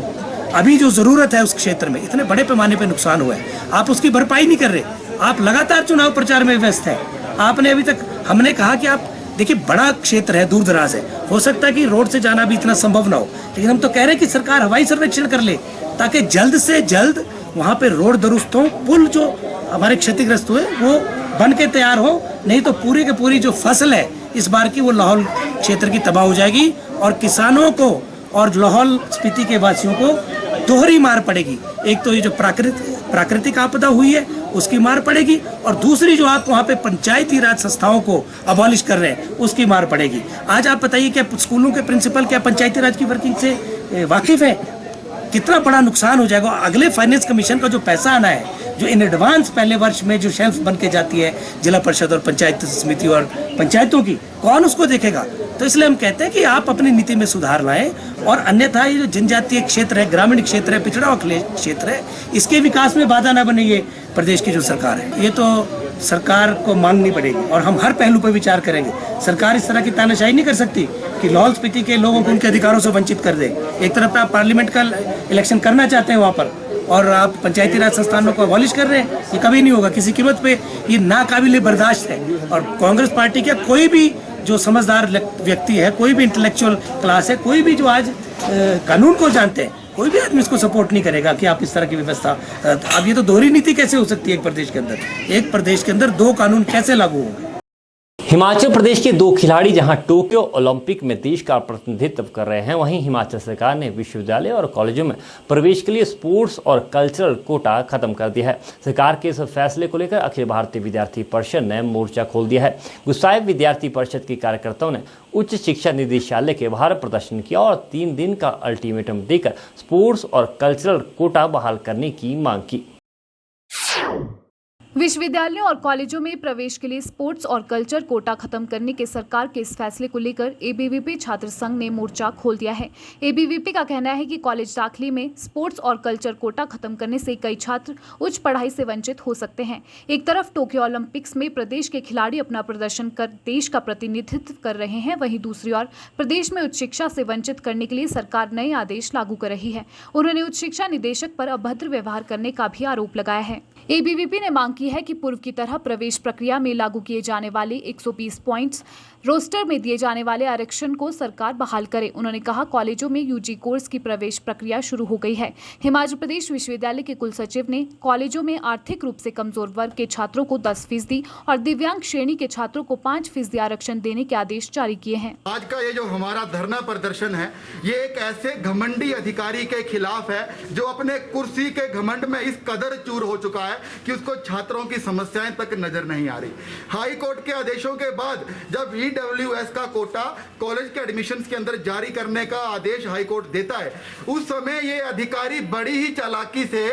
अभी जो ज़रूरत है उस क्षेत्र में इतने बड़े पैमाने पर नुकसान हुआ है, आप उसकी भरपाई नहीं कर रहे। आप लगातार चुनाव प्रचार में व्यस्त हैं। आपने अभी तक, हमने कहा कि आप देखिए बड़ा क्षेत्र है, दूर दराज है, हो सकता है कि रोड से जाना भी इतना संभव ना हो, लेकिन हम तो कह रहे हैं कि सरकार हवाई सर्वेक्षण कर ले ताकि जल्द से जल्द वहाँ पे रोड दुरुस्त हो, पुल जो हमारे क्षतिग्रस्त हुए वो बन के तैयार हो, नहीं तो पूरी की पूरी जो फसल है इस बार की वो लाहौल क्षेत्र की तबाह हो जाएगी और किसानों को और लाहौल स्पीति के वासियों को दोहरी मार पड़ेगी। एक तो ये जो प्राकृतिक आपदा हुई है उसकी मार पड़ेगी और दूसरी जो आप वहाँ पे पंचायती राज संस्थाओं को अबॉलिश कर रहे हैं उसकी मार पड़ेगी। आज आप बताइए क्या स्कूलों के प्रिंसिपल क्या पंचायती राज की वर्किंग से वाकिफ है? कितना बड़ा नुकसान हो जाएगा। अगले फाइनेंस कमीशन का जो पैसा आना है, जो इन एडवांस पहले वर्ष में जो शेल्फ बन के जाती है जिला परिषद और पंचायत समिति और पंचायतों की, कौन उसको देखेगा? तो इसलिए हम कहते हैं कि आप अपनी नीति में सुधार लाएं और अन्यथा ये जो जनजातीय क्षेत्र है, ग्रामीण क्षेत्र है, पिछड़ा हुआ क्षेत्र है, इसके विकास में बाधा न बने ये प्रदेश की जो सरकार है। ये तो सरकार को मांगनी पड़ेगी और हम हर पहलू पर विचार करेंगे। सरकार इस तरह की तानाशाही नहीं कर सकती कि लाहौल स्पीति के लोगों को उनके अधिकारों से वंचित कर दे। एक तरफ आप पार्लियामेंट का इलेक्शन करना चाहते हैं वहाँ पर और आप पंचायती राज संस्थानों को अबॉलिश कर रहे हैं, ये कभी नहीं होगा किसी कीमत पे। ये नाकाबिले बर्दाश्त है और कांग्रेस पार्टी का कोई भी जो समझदार व्यक्ति है, कोई भी इंटेलेक्चुअल क्लास है, कोई भी जो आज कानून को जानते हैं, कोई भी आदमी इसको सपोर्ट नहीं करेगा कि आप इस तरह की व्यवस्था। अब ये तो दोहरी नीति कैसे हो सकती है? एक प्रदेश के अंदर दो कानून कैसे लागू होंगे? हिमाचल प्रदेश के दो खिलाड़ी जहां टोक्यो ओलंपिक में देश का प्रतिनिधित्व कर रहे हैं, वहीं हिमाचल सरकार ने विश्वविद्यालय और कॉलेजों में प्रवेश के लिए स्पोर्ट्स और कल्चरल कोटा खत्म कर दिया है। सरकार के इस फैसले को लेकर अखिल भारतीय विद्यार्थी परिषद ने मोर्चा खोल दिया है। गुस्साए विद्यार्थी परिषद के कार्यकर्ताओं ने उच्च शिक्षा निदेशालय के बाहर प्रदर्शन किया और 3 दिन का अल्टीमेटम देकर स्पोर्ट्स और कल्चरल कोटा बहाल करने की मांग की। विश्वविद्यालयों और कॉलेजों में प्रवेश के लिए स्पोर्ट्स और कल्चर कोटा खत्म करने के सरकार के इस फैसले को लेकर एबीवीपी छात्र संघ ने मोर्चा खोल दिया है। एबीवीपी का कहना है कि कॉलेज दाखिले में स्पोर्ट्स और कल्चर कोटा खत्म करने से कई छात्र उच्च पढ़ाई से वंचित हो सकते हैं। एक तरफ टोक्यो ओलंपिक्स में प्रदेश के खिलाड़ी अपना प्रदर्शन कर देश का प्रतिनिधित्व कर रहे हैं, वहीं दूसरी ओर प्रदेश में उच्च शिक्षा से वंचित करने के लिए सरकार नए आदेश लागू कर रही है। उन्होंने उच्च शिक्षा निदेशक पर अभद्र व्यवहार करने का भी आरोप लगाया है। एबीवीपी ने मांग की है कि पूर्व की तरह प्रवेश प्रक्रिया में लागू किए जाने वाले 120 पॉइंट्स, रोस्टर में दिए जाने वाले आरक्षण को सरकार बहाल करे। उन्होंने कहा कॉलेजों में यूजी कोर्स की प्रवेश प्रक्रिया शुरू हो गई है। हिमाचल प्रदेश विश्वविद्यालय के कुल सचिव ने कॉलेजों में आर्थिक रूप से कमजोर वर्ग के छात्रों को 10% और दिव्यांग श्रेणी के छात्रों को 5% आरक्षण देने के आदेश जारी किए हैं। आज का ये जो हमारा धरना प्रदर्शन है, ये एक ऐसे घमंडी अधिकारी के खिलाफ है जो अपने कुर्सी के घमंड में इस कदर चूर हो चुका है है कि उसको छात्रों की समस्याएं तक नजर नहीं आ रही। हाई कोर्ट के आदेशों के बाद जब EWS का कोटा कॉलेज के एडमिशन्स के अंदर जारी करने का आदेश हाई कोर्ट देता है, उस समय ये अधिकारी बड़ी ही चालाकी से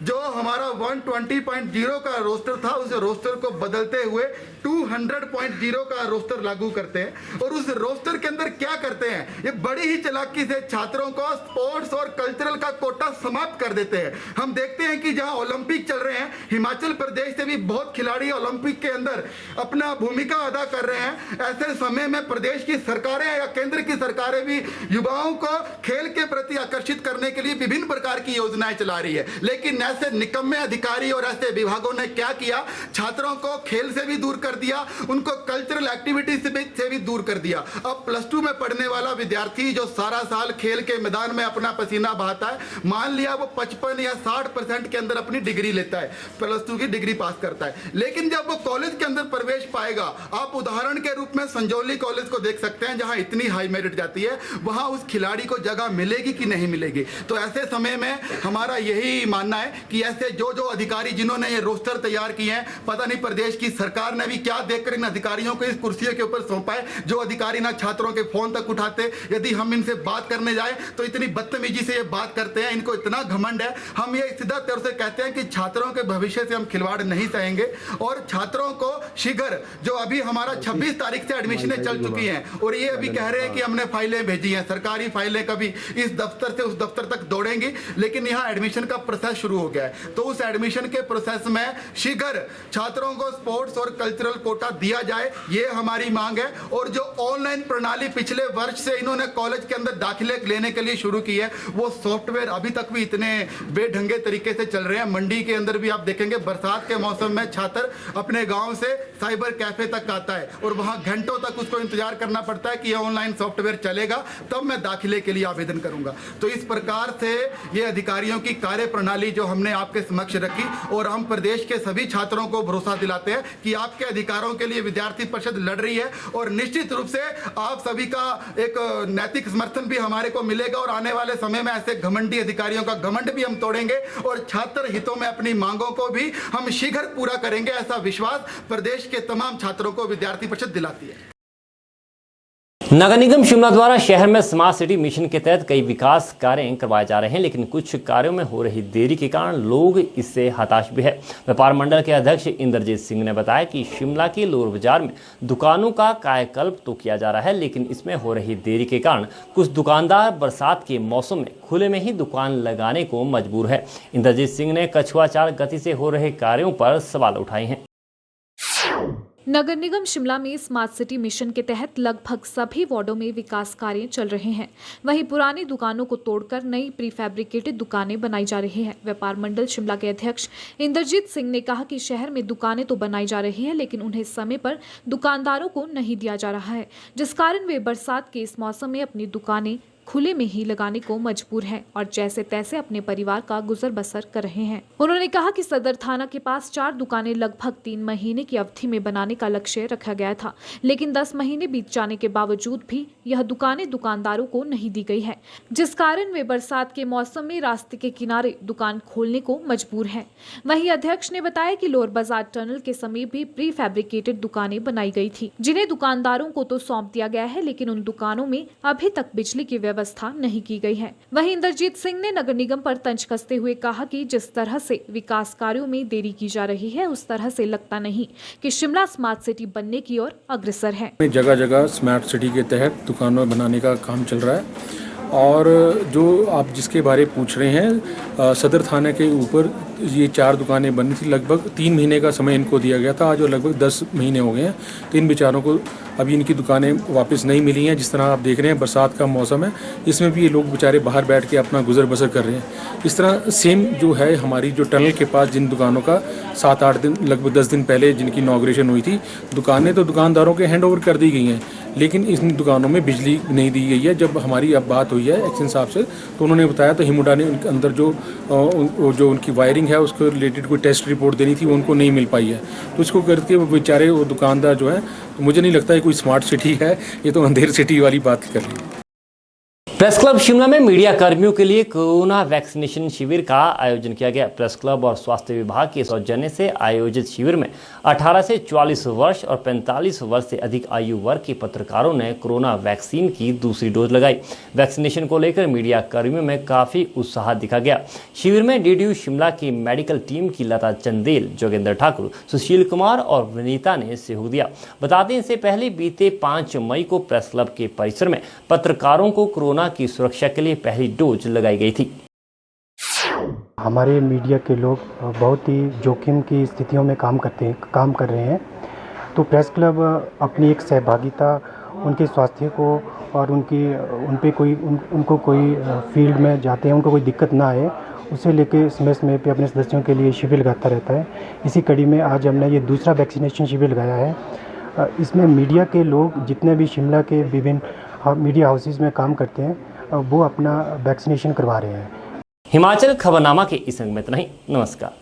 जो हमारा 120.0 का रोस्टर था उस रोस्टर को बदलते हुए 200.0 का रोस्टर लागू करते हैं। और उस रोस्टर के अंदर क्या करते हैं, ये बड़ी ही चालाकी से छात्रों को स्पोर्ट्स और कल्चरल का कोटा समाप्त कर देते हैं। हम देखते हैं कि जहां ओलंपिक चल रहे हैं, हिमाचल प्रदेश से भी बहुत खिलाड़ी ओलंपिक के अंदर अपना भूमिका अदा कर रहे हैं। ऐसे समय में प्रदेश की सरकारें या केंद्र की सरकारें भी युवाओं को खेल के प्रति आकर्षित करने के लिए विभिन्न प्रकार की योजनाएं चला रही है। लेकिन ऐसे निकम्मे अधिकारी और ऐसे विभागों ने क्या किया, छात्रों को खेल से भी दूर कर दिया, उनको कल्चरल एक्टिविटी से भी दूर कर दिया। अब +2 में पढ़ने वाला विद्यार्थी जो सारा साल खेल के मैदान में अपना पसीना बहाता है, मान लिया वो 55 या 60% के अंदर अपनी डिग्री लेता है, +2 की डिग्री पास करता है, लेकिन जब वो कॉलेज के अंदर प्रवेश पाएगा, आप उदाहरण के रूप में संजौली कॉलेज को देख सकते हैं जहां इतनी हाई मेरिट जाती है, वहां उस खिलाड़ी को जगह मिलेगी कि नहीं मिलेगी। तो ऐसे समय में हमारा यही मानना है कि ऐसे जो अधिकारी जिन्होंने ये रोस्टर तैयार किए हैं, पता नहीं प्रदेश की सरकार ने भी क्या देखकर इन अधिकारियों को इस कुर्सियों के ऊपर सौंपा है। जो अधिकारी ना छात्रों के फोन तक उठाते, यदि हम इनसे बात करने जाए तो इतनी बदतमीजी से ये बात करते हैं, इनको इतना घमंड है। हम ये सीधा तौर से कहते हैं कि छात्रों के भविष्य से हम खिलवाड़ नहीं सहेंगे और छात्रों को शीघ्र, जो अभी हमारा 26 तारीख से एडमिशनें चल चुकी हैं और ये अभी कह रहे हैं कि हमने फाइलें भेजी हैं, सरकारी फाइलें कभी इस दफ्तर से उस दफ्तर तक दौड़ेंगी, लेकिन यहाँ एडमिशन का प्रोसेस शुरू हो गया है। तो उस एडमिशन के प्रोसेस में शीघ्र छात्रों को स्पोर्ट्स और कल्चरल कोटा दिया जाए, ये हमारी मांग है। और जो ऑनलाइन प्रणाली पिछले वर्ष से इन्होंने कॉलेज के अंदर दाखिले लेने के लिए शुरू की है, वो सॉफ्टवेयर अभी तक भी इतने बेढंगे तरीके से चल रहे हैं। मंडी के अंदर भी आप देखेंगे बरसात के मौसम में छात्र अपने गांव से साइबर कैफे तक आता है और वहां घंटों तक उसको इंतजार करना पड़ता है कि ये ऑनलाइन सॉफ्टवेयर चलेगा तब मैं दाखिले के लिए आवेदन करूंगा। तो इस प्रकार से ये अधिकारियों की कार्य प्रणाली जो हमने आपके समक्ष रखी, और हम प्रदेश के सभी छात्रों को भरोसा दिलाते हैं कि आपके अधिकारों के लिए विद्यार्थी परिषद लड़ रही है और निश्चित रूप से आप सभी का एक नैतिक समर्थन भी हमारे को मिलेगा और आने वाले समय में ऐसे घमंडी अधिकारियों का घमंड भी हम तोड़ेंगे और छात्र हितों में अपनी मांगों को भी हम शीघ्र पूरा करेंगे। ऐसा विश्वास प्रदेश के तमाम छात्रों को विद्यार्थी परिषद दिलाती है। नगर निगम शिमला द्वारा शहर में स्मार्ट सिटी मिशन के तहत कई विकास कार्य करवाए जा रहे हैं, लेकिन कुछ कार्यों में हो रही देरी के कारण लोग इससे हताश भी है। व्यापार मंडल के अध्यक्ष इंद्रजीत सिंह ने बताया कि शिमला के लोअर बाजार में दुकानों का कायाकल्प तो किया जा रहा है, लेकिन इसमें हो रही देरी के कारण कुछ दुकानदार बरसात के मौसम में खुले में ही दुकान लगाने को मजबूर है। इंद्रजीत सिंह ने कछुआचार गति से हो रहे कार्यों पर सवाल उठाए हैं। नगर निगम शिमला में स्मार्ट सिटी मिशन के तहत लगभग सभी वार्डों में विकास कार्य चल रहे हैं। वहीं पुरानी दुकानों को तोड़कर नई प्रीफैब्रिकेटेड दुकानें बनाई जा रही हैं। व्यापार मंडल शिमला के अध्यक्ष इंद्रजीत सिंह ने कहा कि शहर में दुकानें तो बनाई जा रही हैं, लेकिन उन्हें समय पर दुकानदारों को नहीं दिया जा रहा है, जिस कारण वे बरसात के इस मौसम में अपनी दुकानें खुले में ही लगाने को मजबूर हैं और जैसे तैसे अपने परिवार का गुजर बसर कर रहे हैं। उन्होंने कहा कि सदर थाना के पास 4 दुकानें लगभग 3 महीने की अवधि में बनाने का लक्ष्य रखा गया था, लेकिन 10 महीने बीत जाने के बावजूद भी यह दुकानें दुकानदारों को नहीं दी गई है, जिस कारण वे बरसात के मौसम में रास्ते के किनारे दुकान खोलने को मजबूर है। वहीं अध्यक्ष ने बताया कि लोअर बाजार टनल के समीप भी प्री फैब्रिकेटेड दुकानें बनाई गई थी, जिन्हें दुकानदारों को तो सौंप दिया गया है, लेकिन उन दुकानों में अभी तक बिजली की व्यवस्था नहीं की गई है। वहीं इंद्रजीत सिंह ने नगर निगम पर तंज कसते हुए कहा कि जिस तरह से विकास कार्यों में देरी की जा रही है, उस तरह से लगता नहीं कि शिमला स्मार्ट सिटी बनने की ओर अग्रसर है। जगह जगह स्मार्ट सिटी के तहत दुकानों बनाने का काम चल रहा है और जो आप जिसके बारे पूछ रहे हैं, सदर थाने के ऊपर ये 4 दुकानें बनी थी। लगभग 3 महीने का समय इनको दिया गया था, आज वो लगभग 10 महीने हो गए हैं। तो इन बेचारों को अभी इनकी दुकानें वापस नहीं मिली हैं। जिस तरह आप देख रहे हैं बरसात का मौसम है, इसमें भी ये लोग बेचारे बाहर बैठ के अपना गुजर बसर कर रहे हैं। इस तरह सेम जो है हमारी जो टनल के पास जिन दुकानों का 7-8 दिन लगभग 10 दिन पहले जिनकी इनॉग्रेशन हुई थी, दुकानें तो दुकानदारों के हैंड ओवर कर दी गई हैं, लेकिन इन दुकानों में बिजली नहीं दी गई है। जब हमारी अब बात हुई है एक्शन साहब से, तो उन्होंने बताया तो हिमुडा ने उनके अंदर जो उनकी वायरिंग है उसको रिलेटेड कोई टेस्ट रिपोर्ट देनी थी, वो उनको नहीं मिल पाई है। तो इसको करके वो बेचारे वो दुकानदार जो है, तो मुझे नहीं लगता है कोई स्मार्ट सिटी है, ये तो अंधेर सिटी वाली बात कर रही है। प्रेस क्लब शिमला में मीडिया कर्मियों के लिए कोरोना वैक्सीनेशन शिविर का आयोजन किया गया। प्रेस क्लब और स्वास्थ्य विभाग के सौजन्य से आयोजित शिविर में 18 से 44 वर्ष और 45 वर्ष से अधिक आयु वर्ग के पत्रकारों ने कोरोना वैक्सीन की दूसरी डोज लगाई। वैक्सीनेशन को लेकर मीडिया कर्मियों में काफी उत्साह दिखा गया। शिविर में DDU शिमला की मेडिकल टीम की लता चंदेल, जोगेंद्र ठाकुर, सुशील कुमार और विनीता ने सहयोग दिया। बताते हैं, इससे पहले बीते 5 मई को प्रेस क्लब के परिसर में पत्रकारों को कोरोना की सुरक्षा के लिए पहली डोज लगाई गई थी। हमारे मीडिया के लोग बहुत ही जोखिम की स्थितियों में काम कर रहे हैं, तो प्रेस क्लब अपनी एक सहभागिता उनके स्वास्थ्य को और उनको कोई फील्ड में जाते हैं उनको कोई दिक्कत ना आए, उसे लेके समय पे अपने सदस्यों के लिए शिविर लगाता रहता है। इसी कड़ी में आज हमने ये दूसरा वैक्सीनेशन शिविर लगाया है। इसमें मीडिया के लोग जितने भी शिमला के विभिन्न मीडिया हाउसेज में काम करते हैं वो अपना वैक्सीनेशन करवा रहे हैं। हिमाचल खबरनामा के इस अंक में इतना ही। नमस्कार।